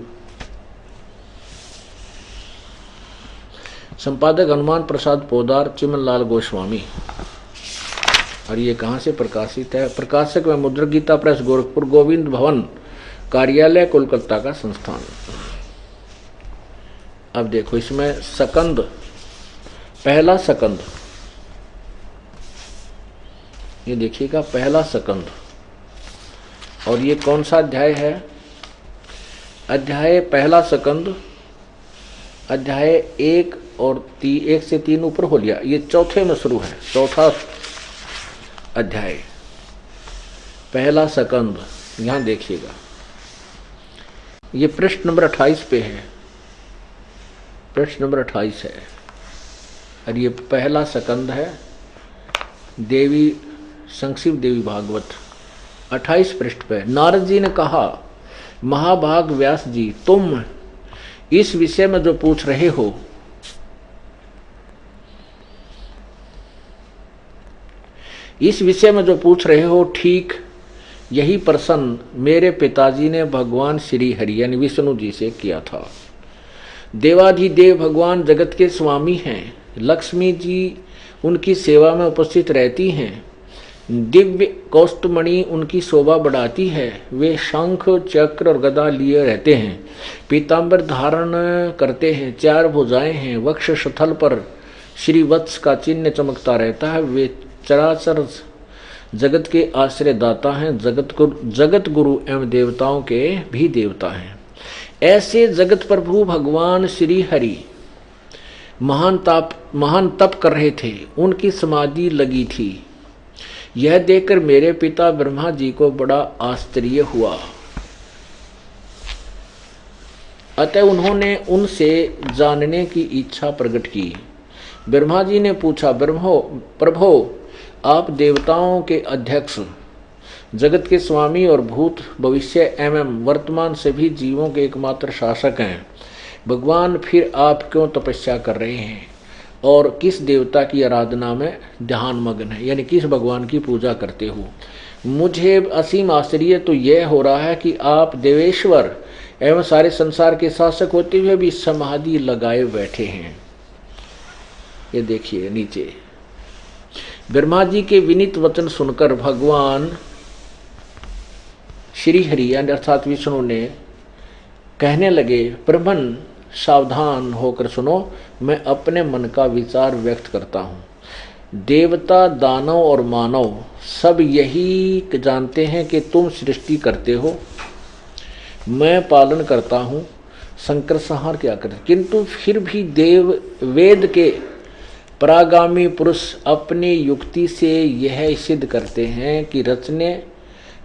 S2: संपादक हनुमान प्रसाद पोदार, चिमन लाल गोस्वामी। और ये कहाँ से प्रकाशित है? प्रकाशक में मुद्रक गीता प्रेस गोरखपुर, गोविंद भवन कार्यालय, कोलकाता का संस्थान। अब देखो, इसमें सकंद, पहला सकंद, ये देखिएगा पहला सकंद। और ये कौन सा अध्याय है? अध्याय पहला सकंद, अध्याय 1 और 1 से 3 ऊपर हो लिया। ये चौथे में शुरू है, चौथा अध्याय, पहला सकंद। यहां देखिएगा, ये पृष्ठ नंबर 28 पे है, पृष्ठ नंबर 28 है। और ये पहला सकंद है, देवी संक्षिप्त देवी भागवत 28 पृष्ठ पे। नारद जी ने कहा, महाभाग व्यास जी, तुम इस विषय में जो पूछ रहे हो, इस विषय में जो पूछ रहे हो, ठीक यही प्रश्न मेरे पिताजी ने भगवान श्री हरि यानी विष्णु जी से किया था। देवाधिदेव भगवान जगत के स्वामी हैं। लक्ष्मी जी उनकी सेवा में उपस्थित रहती हैं। दिव्य कौस्तुमणि उनकी शोभा बढ़ाती है। वे शंख चक्र और गदा लिए रहते हैं। पीतांबर धारण करते हैं। 4 भुजाएं हैं। वक्ष स्थल पर श्री वत्स का चिन्ह चमकता रहता है। वे चराचर जगत के आश्रय दाता हैं। जगत गुरु एवं देवताओं के भी देवता हैं। ऐसे जगत प्रभु भगवान श्री हरि महान तप कर रहे थे। उनकी समाधि लगी थी। यह देखकर मेरे पिता ब्रह्मा जी को बड़ा आश्चर्य हुआ। अतः उन्होंने उनसे जानने की इच्छा प्रकट की। ब्रह्मा जी ने पूछा, प्रभो आप देवताओं के अध्यक्ष, जगत के स्वामी और भूत भविष्य एवं वर्तमान सभी जीवों के एकमात्र शासक हैं। भगवान फिर आप क्यों तपस्या कर रहे हैं और किस देवता की आराधना में ध्यान मग्न है, यानी किस भगवान की पूजा करते हो? मुझे असीम आश्चर्य तो यह हो रहा है कि आप देवेश्वर एवं सारे संसार के शासक होते हुए भी समाधि लगाए बैठे हैं। ये देखिए नीचे। ब्रह्मा जी के विनीत वचन सुनकर भगवान श्री हरि अर्थात विष्णु ने कहने लगे, ब्रह्मन सावधान होकर सुनो, मैं अपने मन का विचार व्यक्त करता हूँ। देवता, दानव और मानव सब यही जानते हैं कि तुम सृष्टि करते हो, मैं पालन करता हूँ, संकर संहार क्या करते, किंतु फिर भी वेद के परागामी पुरुष अपनी युक्ति से यह सिद्ध करते हैं कि रचने,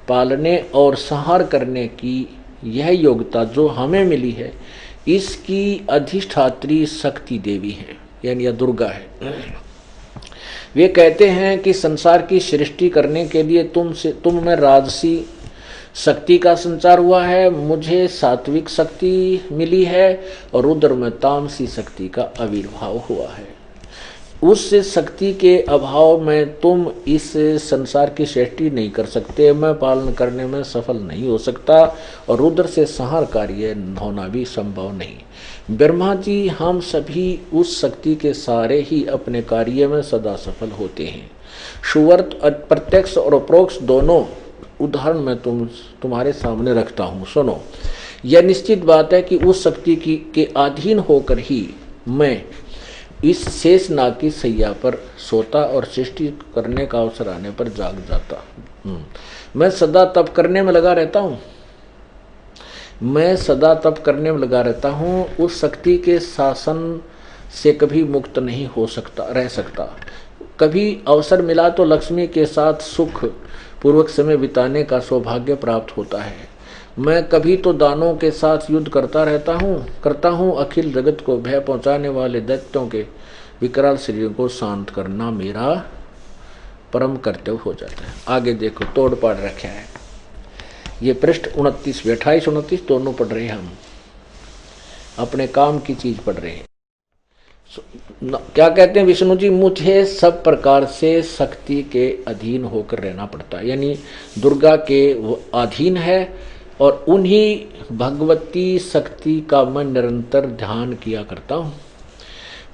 S2: पालने और संहार करने की यह योग्यता जो हमें मिली है, इसकी अधिष्ठात्री शक्ति देवी है, यानी यह दुर्गा है। वे कहते हैं कि संसार की सृष्टि करने के लिए तुम में राजसी शक्ति का संचार हुआ है, मुझे सात्विक शक्ति मिली है और रुद्र में तामसी शक्ति का आविर्भाव हुआ है। उस शक्ति के अभाव में तुम इस संसार की सृष्टि नहीं कर सकते, मैं पालन करने में सफल नहीं हो सकता और रुद्र से संहार कार्य होना भी संभव नहीं। ब्रह्मा जी, हम सभी उस शक्ति के सारे ही अपने कार्य में सदा सफल होते हैं। सुवर्त प्रत्यक्ष और अप्रोक्ष दोनों उदाहरण मैं तुम्हारे सामने रखता हूँ, सुनो। यह निश्चित बात है कि उस शक्ति के अधीन होकर ही मैं इस शेष नाग की सैया पर सोता और सृष्टि करने का अवसर आने पर जाग जाता। मैं सदा तप करने में लगा रहता हूँ, मैं सदा तप करने में लगा रहता हूँ। उस शक्ति के शासन से कभी मुक्त नहीं हो सकता, रह सकता। कभी अवसर मिला तो लक्ष्मी के साथ सुख पूर्वक समय बिताने का सौभाग्य प्राप्त होता है। मैं कभी तो दानों के साथ युद्ध करता हूँ। अखिल जगत को भय पहुंचाने वाले दैत्यों के विकराल शरीर को शांत करना मेरा परम कर्तव्य हो जाता है। आगे देखो, तोड़ पाड़ रखा है। ये पृष्ठ 29, 28, 29 दोनों पढ़ रहे हैं। हम अपने काम की चीज पढ़ रहे हैं। क्या कहते हैं विष्णु जी, मुझे सब प्रकार से शक्ति के अधीन होकर रहना पड़ता है, यानी दुर्गा के वो अधीन है और उन्हीं भगवती शक्ति का मैं निरंतर ध्यान किया करता हूँ।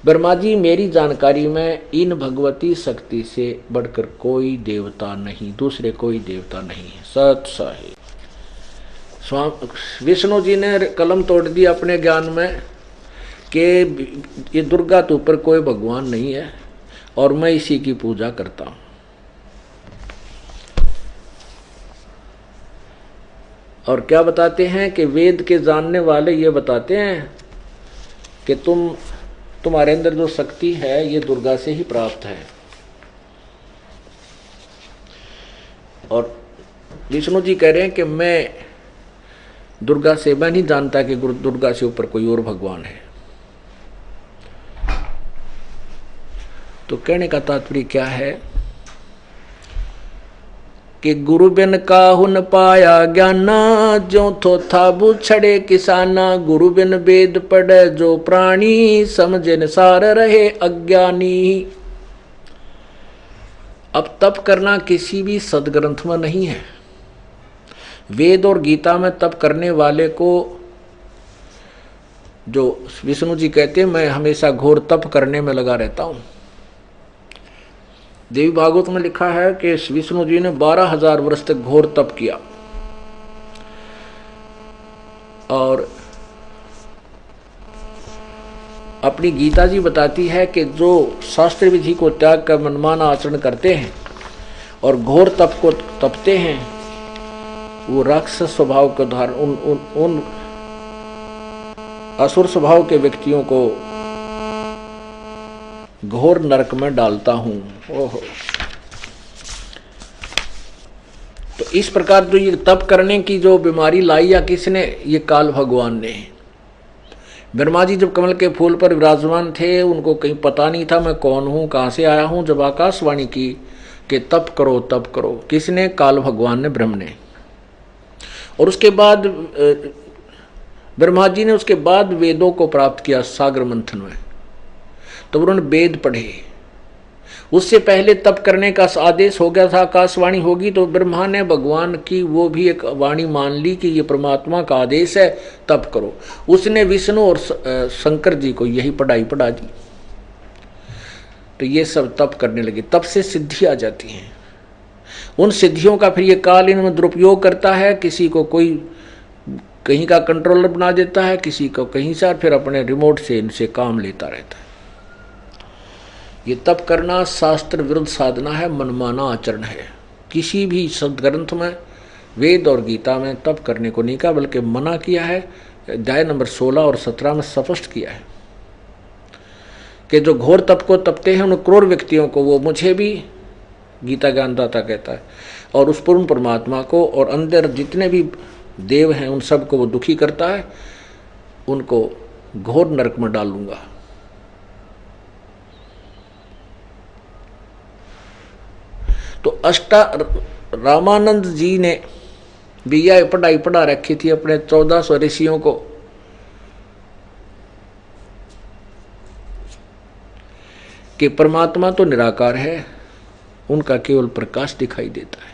S2: ब्रह्मा जी, मेरी जानकारी में इन भगवती शक्ति से बढ़कर कोई देवता नहीं, दूसरे कोई देवता नहीं है। सत साहिब विष्णु जी ने कलम तोड़ दी अपने ज्ञान में कि ये दुर्गा तो ऊपर कोई भगवान नहीं है और मैं इसी की पूजा करता हूँ। और क्या बताते हैं कि वेद के जानने वाले ये बताते हैं कि तुम्हारे अंदर जो शक्ति है ये दुर्गा से ही प्राप्त है। और विष्णु जी कह रहे हैं कि मैं नहीं जानता कि दुर्गा से ऊपर कोई और भगवान है। तो कहने का तात्पर्य क्या है कि गुरु बिन काहुन पाया ज्ञाना, जो थो था बुछड़े किसाना। गुरु बिन वेद पढ़े जो प्राणी, समझे निसार रहे अज्ञानी। अब तप करना किसी भी सदग्रंथ में नहीं है। वेद और गीता में तप करने वाले को जो विष्णु जी कहते हैं मैं हमेशा घोर तप करने में लगा रहता हूं। देवी भागवत में लिखा है कि विष्णु जी ने 12,000 वर्ष तक घोर तप किया। और अपनी गीता जी बताती है कि जो शास्त्र विधि को त्याग कर मनमाना आचरण करते हैं और घोर तप को तपते हैं, वो राक्षस स्वभाव के उदाहरण उन असुर स्वभाव के व्यक्तियों को घोर नरक में डालता हूं। ओहो। तो इस प्रकार जो ये तप करने की जो बीमारी लाई या किसने, ये काल भगवान ने। ब्रह्मा जी जब कमल के फूल पर विराजमान थे, उनको कहीं पता नहीं था मैं कौन हूं, कहां से आया हूं। जब आकाशवाणी की कि तप करो तप करो, किसने? काल भगवान ने, ब्रह्म ने। और उसके बाद ब्रह्मा जी ने उसके बाद वेदों को प्राप्त किया सागर मंथन में, तो उन्होंने वेद पढ़े। उससे पहले तप करने का आदेश हो गया था, आकाशवाणी होगी, तो ब्रह्मा ने भगवान की वो भी एक वाणी मान ली कि ये परमात्मा का आदेश है, तप करो। उसने विष्णु और शंकर जी को यही पढ़ाई पढ़ा दी, तो ये सब तप करने लगे। तप से सिद्धि आ जाती है। उन सिद्धियों का फिर ये काल इनमें दुरुपयोग करता है। किसी को कोई कहीं का कंट्रोलर बना देता है, किसी को कहीं से, फिर अपने रिमोट से इनसे काम लेता रहता है। ये तप करना शास्त्र विरुद्ध साधना है, मनमाना आचरण है। किसी भी सदग्रंथ में, वेद और गीता में तप करने को नहीं कहा, बल्कि मना किया है। अध्याय नंबर 16 और 17 में स्पष्ट किया है कि जो घोर तप को तपते हैं उन क्रूर व्यक्तियों को, वो मुझे भी गीता ज्ञानदाता कहता है, और उस पूर्ण परमात्मा को और अंदर जितने भी देव हैं उन सब को वो दुखी करता है, उनको घोर नरक में डालूंगा। तो रामानंद जी ने भी यह पढ़ाई पढ़ा रखी थी अपने 1400 ऋषियों को कि परमात्मा तो निराकार है, उनका केवल प्रकाश दिखाई देता है।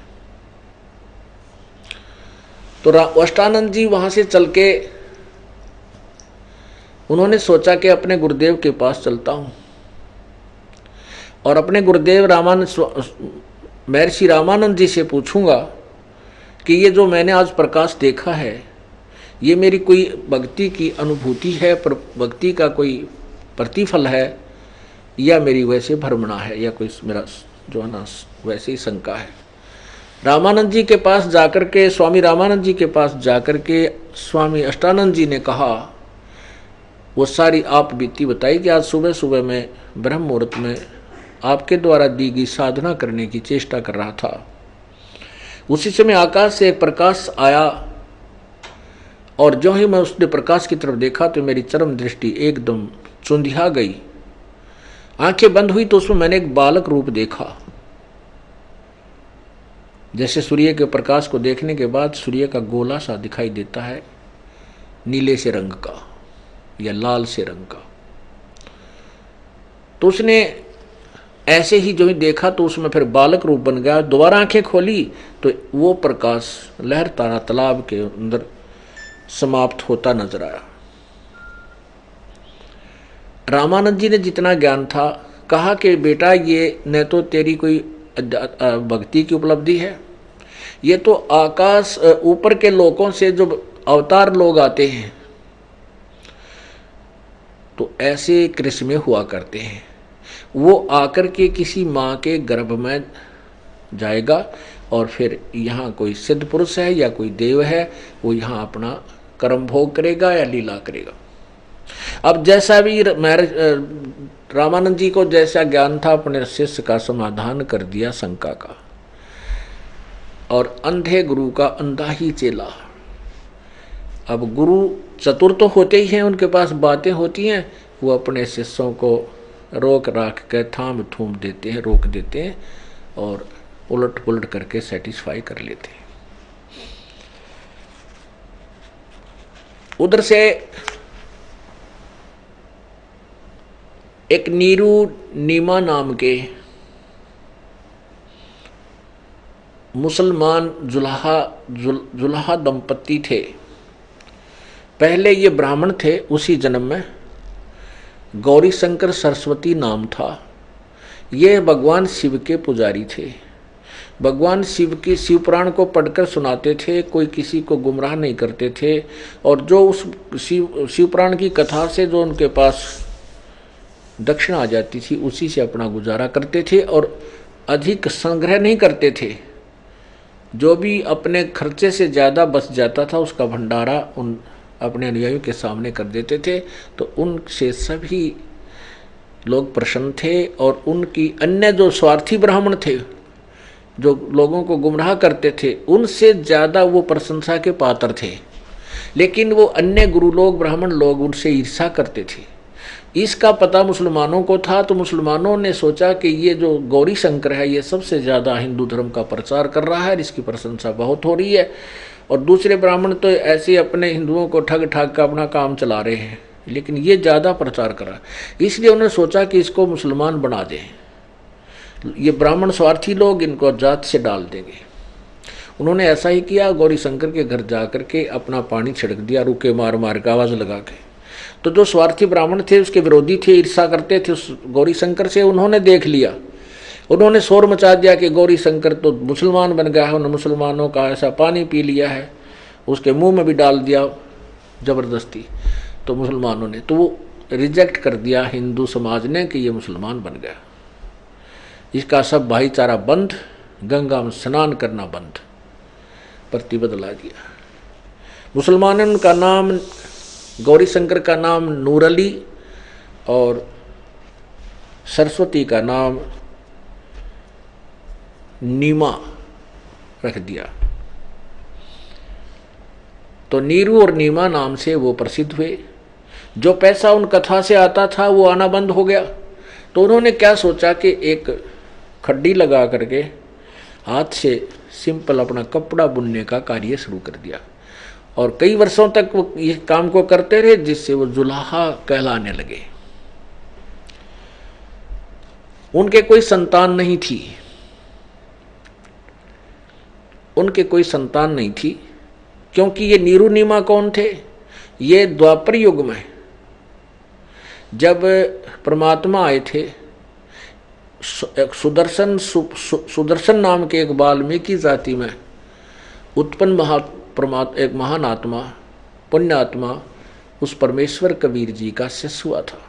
S2: तो अष्टानंद जी वहां से चल के उन्होंने सोचा कि अपने गुरुदेव के पास चलता हूं और अपने गुरुदेव महर्षि रामानंद जी से पूछूंगा कि ये जो मैंने आज प्रकाश देखा है, ये मेरी कोई भक्ति की अनुभूति है, भक्ति का कोई प्रतिफल है, या मेरी वैसे भ्रमणा है, या कोई मेरा जो है ना वैसे ही शंका है। रामानंद जी के पास जाकर के, स्वामी रामानंद जी के पास जाकर के स्वामी अष्टानंद जी ने कहा, वो सारी आप बीती बताई कि आज सुबह सुबह मैं ब्रह्म मुहूर्त में आपके द्वारा दी गई साधना करने की चेष्टा कर रहा था। उसी समय आकाश से एक प्रकाश आया और जो ही मैं उसने प्रकाश की तरफ देखा तो मेरी चरम दृष्टि एकदम चुंधिया गई। आंखें बंद हुई तो उसमें मैंने एक बालक रूप देखा। जैसे सूर्य के प्रकाश को देखने के बाद सूर्य का गोला सा दिखाई देता है, नीले से रंग का या लाल से रंग का। तो उसने ऐसे ही जो ही देखा तो उसमें फिर बालक रूप बन गया। दोबारा आंखें खोली तो वो प्रकाश लहर तारा तालाब के अंदर समाप्त होता नजर आया। रामानंद जी ने जितना ज्ञान था कहा कि बेटा ये न तो तेरी कोई भक्ति की उपलब्धि है, ये तो आकाश ऊपर के लोकों से जो अवतार लोग आते हैं तो ऐसे कृष्ण हुआ करते हैं, वो आकर के किसी माँ के गर्भ में जाएगा और फिर यहाँ कोई सिद्ध पुरुष है या कोई देव है, वो यहाँ अपना कर्म भोग करेगा या लीला करेगा। अब जैसा भी रामानंद जी को जैसा ज्ञान था अपने शिष्य का समाधान कर दिया शंका का, और अंधे गुरु का अंधा ही चेला। अब गुरु चतुर तो होते ही हैं, उनके पास बातें होती हैं, वो अपने शिष्यों को रोक राख के थाम थूम देते हैं, रोक देते हैं और उलट पुलट करके सेटिस्फाई कर लेते हैं। उधर से एक नीरू नीमा नाम के मुसलमान जुल्हा दंपत्ति थे। पहले ये ब्राह्मण थे, उसी जन्म में गौरी शंकर सरस्वती नाम था। ये भगवान शिव के पुजारी थे। भगवान शिव की शिव पुराण को पढ़कर सुनाते थे, कोई किसी को गुमराह नहीं करते थे। और जो उस शिव पुराण की कथा से जो उनके पास दक्षिणा आ जाती थी, उसी से अपना गुजारा करते थे और अधिक संग्रह नहीं करते थे। जो भी अपने खर्चे से ज़्यादा बच जाता था उसका भंडारा उन अपने अनुयायियों के सामने कर देते थे। तो उनसे सभी लोग प्रसन्न थे। और उनकी अन्य जो स्वार्थी ब्राह्मण थे, जो लोगों को गुमराह करते थे, उनसे ज़्यादा वो प्रशंसा के पात्र थे। लेकिन वो अन्य गुरु लोग, ब्राह्मण लोग उनसे ईर्ष्या करते थे। इसका पता मुसलमानों को था, तो मुसलमानों ने सोचा कि ये जो गौरी शंकर है ये सबसे ज़्यादा हिंदू धर्म का प्रचार कर रहा है, इसकी प्रशंसा बहुत हो रही है। और दूसरे ब्राह्मण तो ऐसे अपने हिंदुओं को ठग ठाग का अपना काम चला रहे हैं, लेकिन ये ज़्यादा प्रचार कर रहा है। इसलिए उन्होंने सोचा कि इसको मुसलमान बना दें। ये ब्राह्मण स्वार्थी लोग इनको जात से डाल देंगे। उन्होंने ऐसा ही किया। गौरी शंकर के घर जा कर के अपना पानी छिड़क दिया, रुके मार मार के आवाज़ लगा के। तो जो स्वार्थी ब्राह्मण थे, उसके विरोधी थे, ईर्ष्या करते थे उस गौरी शंकर से, उन्होंने देख लिया। उन्होंने शोर मचा दिया कि गौरी शंकर तो मुसलमान बन गया है, उन्होंने मुसलमानों का ऐसा पानी पी लिया है, उसके मुंह में भी डाल दिया ज़बरदस्ती। तो मुसलमानों ने तो वो रिजेक्ट कर दिया, हिंदू समाज ने, कि ये मुसलमान बन गया। इसका सब भाईचारा बंद, गंगा में स्नान करना बंद, प्रतिबद्ध ला दिया। मुसलमानों ने उनका नाम, गौरी शंकर का नाम नूर अली और सरस्वती का नाम नीमा रख दिया। तो नीरू और नीमा नाम से वो प्रसिद्ध हुए। जो पैसा उन कथा से आता था वो आना बंद हो गया। तो उन्होंने क्या सोचा कि एक खड्डी लगा करके हाथ से सिंपल अपना कपड़ा बुनने का कार्य शुरू कर दिया। और कई वर्षों तक वो ये काम को करते रहे, जिससे वो जुलाहा कहलाने लगे। उनके कोई संतान नहीं थी, उनके कोई संतान नहीं थी, क्योंकि ये नीरू नीमा कौन थे? ये द्वापर युग में जब परमात्मा आए थे, एक सुदर्शन नाम के एक वाल्मीकि जाति में उत्पन्न एक महान आत्मा, पुण्य आत्मा, उस परमेश्वर कबीर जी का शिष्य हुआ था।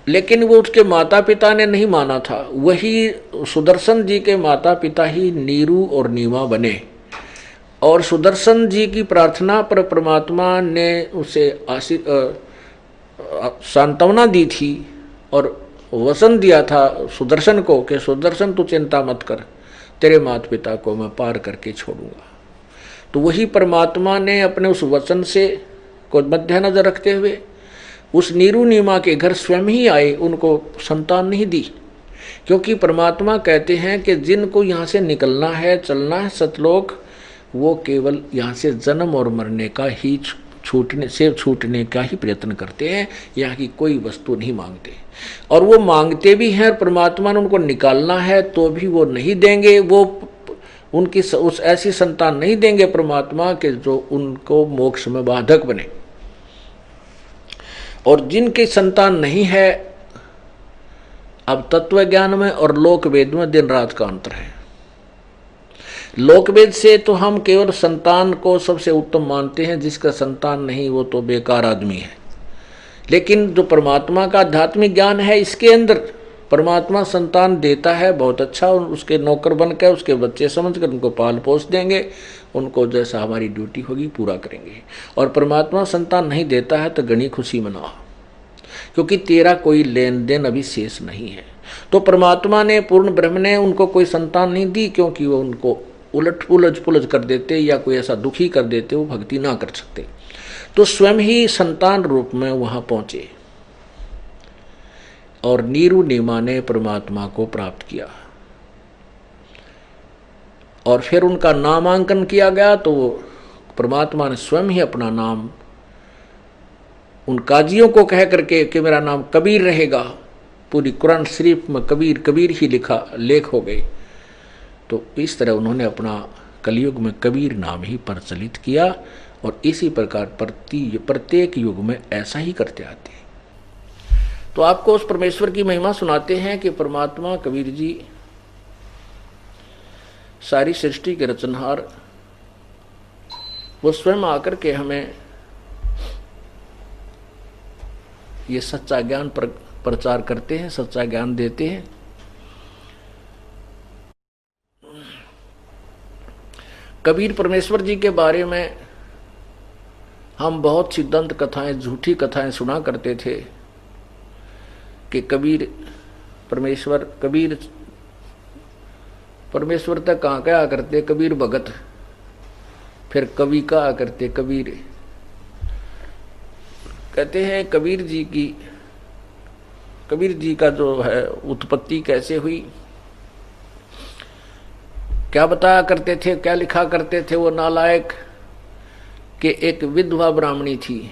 S2: लेकिन वो उसके माता पिता ने नहीं माना था। वही सुदर्शन जी के माता पिता ही नीरू और नीमा बने। और सुदर्शन जी की प्रार्थना पर परमात्मा ने उसे सांत्वना दी थी और वचन दिया था सुदर्शन को कि सुदर्शन तू चिंता मत कर, तेरे माता पिता को मैं पार करके छोड़ूंगा। तो वही परमात्मा ने अपने उस वचन से को मद्देनजर रखते हुए उस नीरू नीमा के घर स्वयं ही आए, उनको संतान नहीं दी। क्योंकि परमात्मा कहते हैं कि जिनको यहाँ से निकलना है, चलना है सतलोक, वो केवल यहाँ से जन्म और मरने का ही छूटने का ही प्रयत्न करते हैं, यहाँ की कोई वस्तु नहीं मांगते। और वो मांगते भी हैं, परमात्मा ने उनको निकालना है तो भी वो नहीं देंगे। वो उनकी उस ऐसी संतान नहीं देंगे परमात्मा के जो उनको मोक्ष में बाधक बने। और जिनकी संतान नहीं है, अब तत्व ज्ञान में और लोक वेद में दिन रात का अंतर है। लोक वेद से तो हम केवल संतान को सबसे उत्तम मानते हैं, जिसका संतान नहीं वो तो बेकार आदमी है। लेकिन जो परमात्मा का आध्यात्मिक ज्ञान है, इसके अंदर परमात्मा संतान देता है, बहुत अच्छा, उसके नौकर बनकर उसके बच्चे समझकर उनको पाल पोस देंगे, उनको जैसा हमारी ड्यूटी होगी पूरा करेंगे। और परमात्मा संतान नहीं देता है तो घनी खुशी मनाओ, क्योंकि तेरा कोई लेन देन अभी शेष नहीं है। तो परमात्मा ने, पूर्ण ब्रह्म ने उनको कोई संतान नहीं दी, क्योंकि वो उनको उलझ कर देते या कोई ऐसा दुखी कर देते, वो भक्ति ना कर सकते। तो स्वयं ही संतान रूप में वहां पहुंचे और नीरू नीमा ने परमात्मा को प्राप्त किया। और फिर उनका नामांकन किया गया, तो परमात्मा ने स्वयं ही अपना नाम उन काजियों को कह करके कि मेरा नाम कबीर रहेगा। पूरी कुरान शरीफ में कबीर कबीर ही लिखा लेख हो गई। तो इस तरह उन्होंने अपना कलयुग में कबीर नाम ही प्रचलित किया और इसी प्रकार प्रत्येक युग में ऐसा ही करते आते हैं। तो आपको उस परमेश्वर की महिमा सुनाते हैं कि परमात्मा कबीर जी सारी सृष्टि के रचनहार, वो स्वयं आकर के हमें ये सच्चा ज्ञान प्रचार करते हैं, सच्चा ज्ञान देते हैं। कबीर परमेश्वर जी के बारे में हम बहुत सी दंत कथाएं, झूठी कथाएं सुना करते थे कि कबीर परमेश्वर तक कहाँ कहा करते कबीर भगत, फिर कवि कहा करते कबीर। कहते हैं कबीर जी का जो है उत्पत्ति कैसे हुई, क्या बताया करते थे, क्या लिखा करते थे वो नालायक, कि एक विधवा ब्राह्मणी थी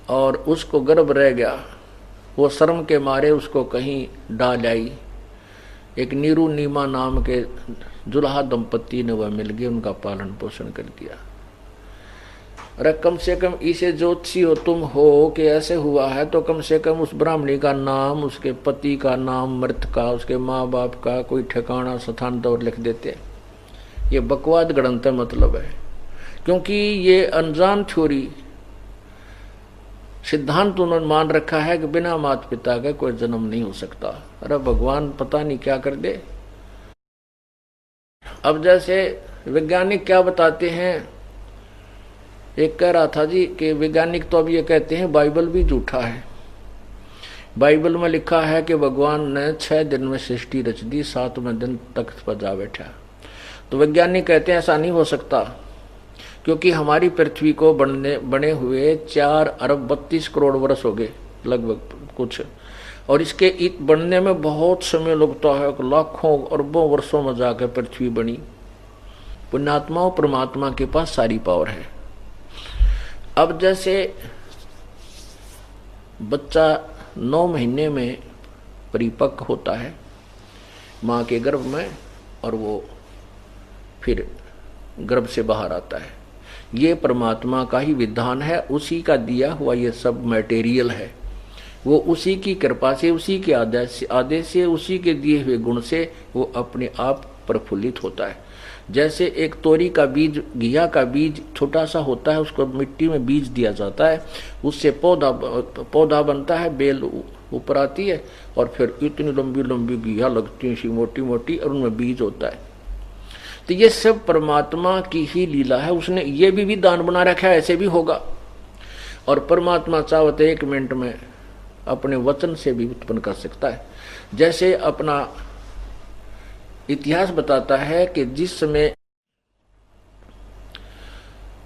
S2: और उसको गर्भ रह गया, वो शर्म के मारे उसको कहीं डाल आई। एक नीरू नीमा नाम के जुल्हा दंपत्ति ने वह मिल गए, उनका पालन पोषण कर दिया। अरे कम से कम इसे ज्योतिषी हो तुम हो कि ऐसे हुआ है, तो कम से कम उस ब्राह्मणी का नाम, उसके पति का नाम, मृत का, उसके माँ बाप का कोई ठिकाना स्थान तो लिख देते। ये बकवाद गणतंत्र मतलब है, क्योंकि ये अनजान थ्योरी सिद्धांत उन्होंने मान रखा है कि बिना माता पिता के कोई जन्म नहीं हो सकता। अरे भगवान पता नहीं क्या कर दे। अब जैसे वैज्ञानिक क्या बताते हैं, एक कह रहा था जी कि वैज्ञानिक तो अब ये कहते हैं बाइबल भी झूठा है। बाइबल में लिखा है कि भगवान ने 6 दिन में सृष्टि रच दी, 7वें दिन तख्त पर जा बैठा। तो वैज्ञानिक कहते हैं ऐसा नहीं हो सकता, क्योंकि हमारी पृथ्वी को बने हुए 4 अरब 32 करोड़ वर्ष हो गए लगभग कुछ, और इसके बनने में बहुत समय लगता है, लाखों अरबों वर्षों में जाकर पृथ्वी बनी। पुण्यात्माओं, परमात्मा के पास सारी पावर है। अब जैसे बच्चा 9 महीने में परिपक्व होता है माँ के गर्भ में, और वो फिर गर्भ से बाहर आता है, ये परमात्मा का ही विधान है, उसी का दिया हुआ ये सब मटेरियल है। वो उसी की कृपा से, उसी के आदेश से, उसी के दिए हुए गुण से वो अपने आप प्रफुल्लित होता है। जैसे एक तोरी का बीज, घिया का बीज छोटा सा होता है, उसको मिट्टी में बीज दिया जाता है, उससे पौधा बनता है, बेल ऊपर आती है, और फिर इतनी लंबी लंबी घिया लगती है, मोटी मोटी, और उनमें बीज होता है। तो ये सब परमात्मा की ही लीला है, उसने ये भी विधान बना रखा है, ऐसे भी होगा। और परमात्मा चाहते 1 मिनट में अपने वचन से भी उत्पन्न कर सकता है। जैसे अपना इतिहास बताता है कि जिस समय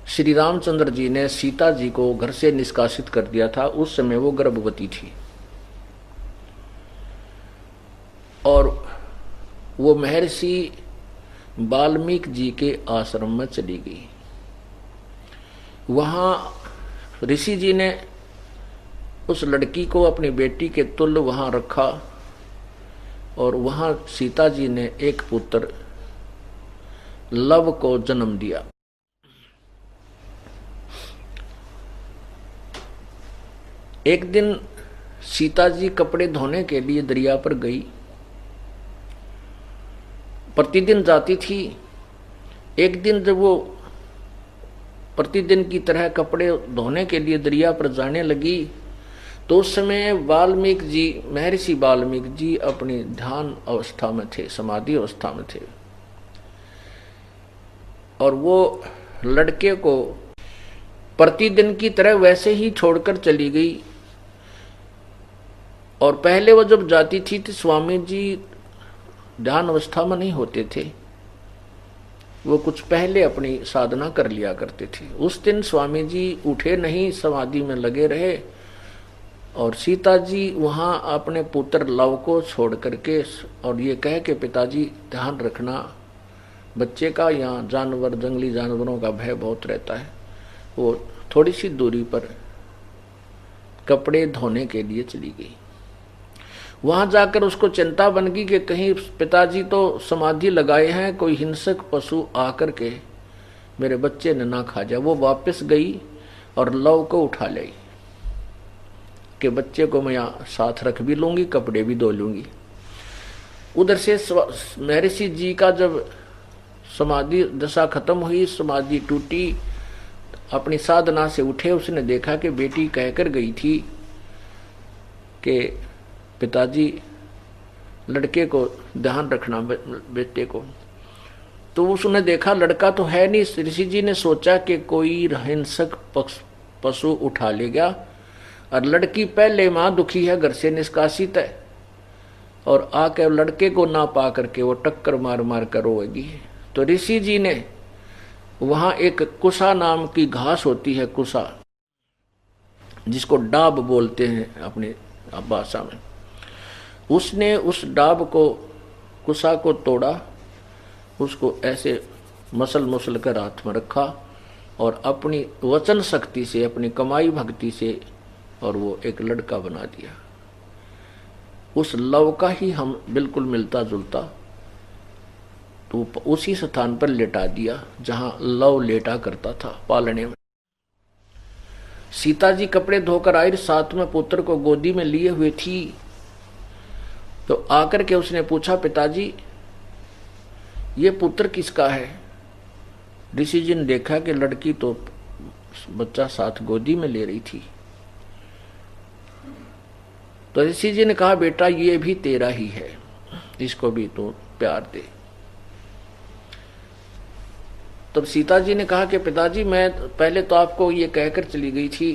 S2: श्री रामचंद्र जी ने सीता जी को घर से निष्कासित कर दिया था, उस समय वो गर्भवती थी, और वो महर्षि वाल्मीकि जी के आश्रम में चली गई। वहां ऋषि जी ने उस लड़की को अपनी बेटी के तुल्य वहां रखा, और वहां सीता जी ने एक पुत्र लव को जन्म दिया। एक दिन सीता जी कपड़े धोने के लिए दरिया पर गई, प्रतिदिन जाती थी। एक दिन जब वो प्रतिदिन की तरह कपड़े धोने के लिए दरिया पर जाने लगी, तो उस समय महर्षि वाल्मीकि जी अपनी ध्यान अवस्था में थे, समाधि अवस्था में थे, और वो लड़के को प्रतिदिन की तरह वैसे ही छोड़कर चली गई। और पहले वो जब जाती थी तो स्वामी जी ध्यान अवस्था में नहीं होते थे, वो कुछ पहले अपनी साधना कर लिया करते थे। उस दिन स्वामी जी उठे नहीं, समाधि में लगे रहे, और सीता जी वहां अपने पुत्र लव को छोड़ करके, और ये कह के पिताजी ध्यान रखना बच्चे का, यहाँ जानवर, जंगली जानवरों का भय बहुत रहता है, वो थोड़ी सी दूरी पर कपड़े धोने के लिए चली गई। वहां जाकर उसको चिंता बन गई कि कहीं पिताजी तो समाधि लगाए हैं, कोई हिंसक पशु आकर के मेरे बच्चे ने ना खा जा। वो वापस गई और लव को उठा लाई कि बच्चे को मैं यहाँ साथ रख भी लूंगी, कपड़े भी धो लूंगी। उधर से महर्षि जी का जब समाधि दशा खत्म हुई, समाधि टूटी, अपनी साधना से उठे, उसने देखा कि बेटी कहकर गई थी कि पिताजी लड़के को ध्यान रखना बेटे को। तो उसने देखा लड़का तो है नहीं। ऋषि जी ने सोचा कि कोई हिंसक पशु उठा ले गया, और लड़की पहले मां दुखी है, घर से निष्कासित है, और आके लड़के को ना पा करके वो टक्कर मार मार कर रोएगी। तो ऋषि जी ने वहां एक कुसा नाम की घास होती है, कुसा, जिसको डाब बोलते हैं अपनी भाषा में, उसने उस डाब को, कुसा को तोड़ा, उसको ऐसे मसल कर हाथ में रखा और अपनी वचन शक्ति से, अपनी कमाई भक्ति से, और वो एक लड़का बना दिया। उस लव का ही हम बिल्कुल मिलता जुलता, तो उसी स्थान पर लेटा दिया जहां लव लेटा करता था पालने में। सीता जी कपड़े धोकर आई, साथ में पुत्र को गोदी में लिए हुए थी। तो आकर के उसने पूछा, पिताजी ये पुत्र किसका है? ऋषि जी ने देखा कि लड़की तो बच्चा साथ गोदी में ले रही थी। तो ऋषि जी ने कहा, बेटा ये भी तेरा ही है, इसको भी तो प्यार दे। तब सीता जी ने कहा कि पिताजी मैं पहले तो आपको ये कहकर चली गई थी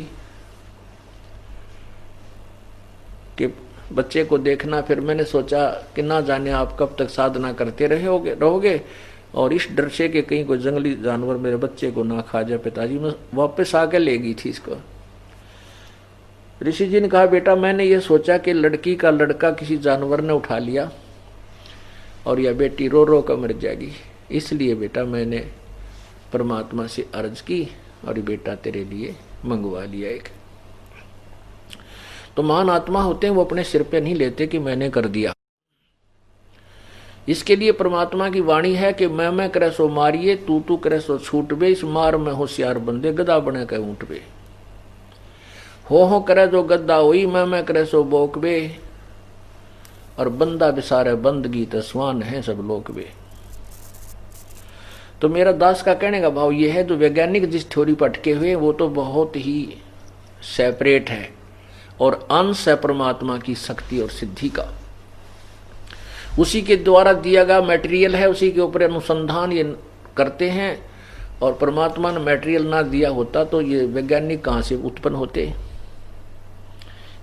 S2: कि बच्चे को देखना, फिर मैंने सोचा कि ना जाने आप कब तक साधना करते रहोगे, और इस डर से कि कहीं कोई जंगली जानवर मेरे बच्चे को ना खा जाए, पिताजी मैं वापस आके ले गई थी इसको। ऋषि जी ने कहा, बेटा मैंने ये सोचा कि लड़की का लड़का किसी जानवर ने उठा लिया और यह बेटी रो रो कर मर जाएगी, इसलिए बेटा मैंने परमात्मा से अर्ज की और ये बेटा तेरे लिए मंगवा लिया एक। तो महान आत्मा होते हैं, वो अपने सिर पे नहीं लेते कि मैंने कर दिया। इसके लिए परमात्मा की वाणी है कि मैं करे सो मारिए, तू करे सो छूट बे, इस मार में होशियार बंदे गदा बने के ऊंट बे। हो करे जो गद्दा हुई, मैं करे सो बोक बे, और बंदा बिसारे बंदगी तो स्वान है सब लोक बे। तो मेरा दास का कहने का भाव यह है, जो वैज्ञानिक जिस थ्योरी पर अटके हुए वो तो बहुत ही सेपरेट है, और अंश है परमात्मा की शक्ति और सिद्धि का। उसी के द्वारा दिया गया मटेरियल है, उसी के ऊपर अनुसंधान ये करते हैं, और परमात्मा ने मटेरियल ना दिया होता तो ये वैज्ञानिक कहाँ से उत्पन्न होते।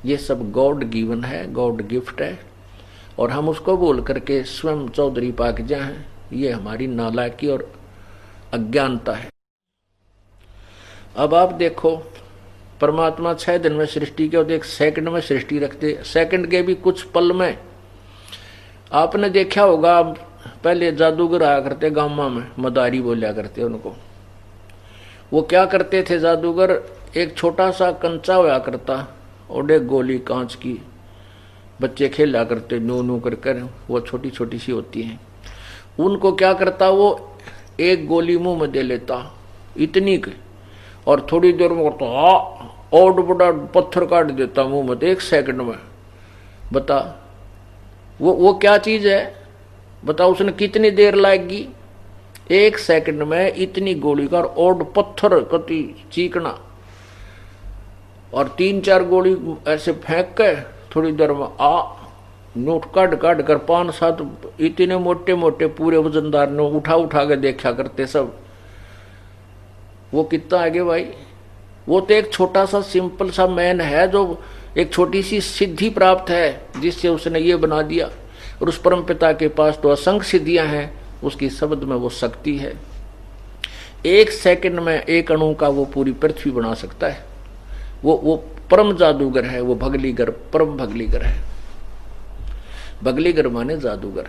S2: ये सब गॉड गिवन है, गॉड गिफ्ट है, और हम उसको बोल करके स्वयं चौधरी पाक जाए, ये हमारी नालायकी और अज्ञानता है। अब आप देखो, परमात्मा 6 दिन में सृष्टि के और 1 सेकंड में सृष्टि रखते, सेकंड के भी कुछ पल में। आपने देखा होगा पहले जादूगर आया करते गामा में, मदारी बोलिया करते उनको। वो क्या करते थे जादूगर, एक छोटा सा कंचा होया करता और एक गोली कांच की, बच्चे खेला करते नू नू कर, वो छोटी छोटी सी होती हैं। उनको क्या करता, वो एक गोली मुंह में दे लेता इतनी की, और थोड़ी देर में करता और बड़ा पत्थर काट देता मुंह में 1 सेकंड में। बता वो क्या चीज है, बता उसने कितनी देर लगेगी? 1 सेकंड में इतनी गोली का और पत्थर कति चीकना, और 3-4 गोली ऐसे फेंक के थोड़ी देर में नोट काट कर 5-7 इतने मोटे मोटे पूरे वजनदार ने उठा के देखा करते सब। वो कितना आगे भाई, वो तो एक छोटा सा सिंपल सा मैन है, जो एक छोटी सी सिद्धि प्राप्त है जिससे उसने ये बना दिया। और उस परम पिता के पास तो असंख्य सिद्धियां हैं, उसकी शब्द में वो शक्ति है। 1 सेकंड में 1 अणु का वो पूरी पृथ्वी बना सकता है। वो परम जादूगर है, वो भगलीगर, परम भगलीगर है। भगलीगर माने जादूगर।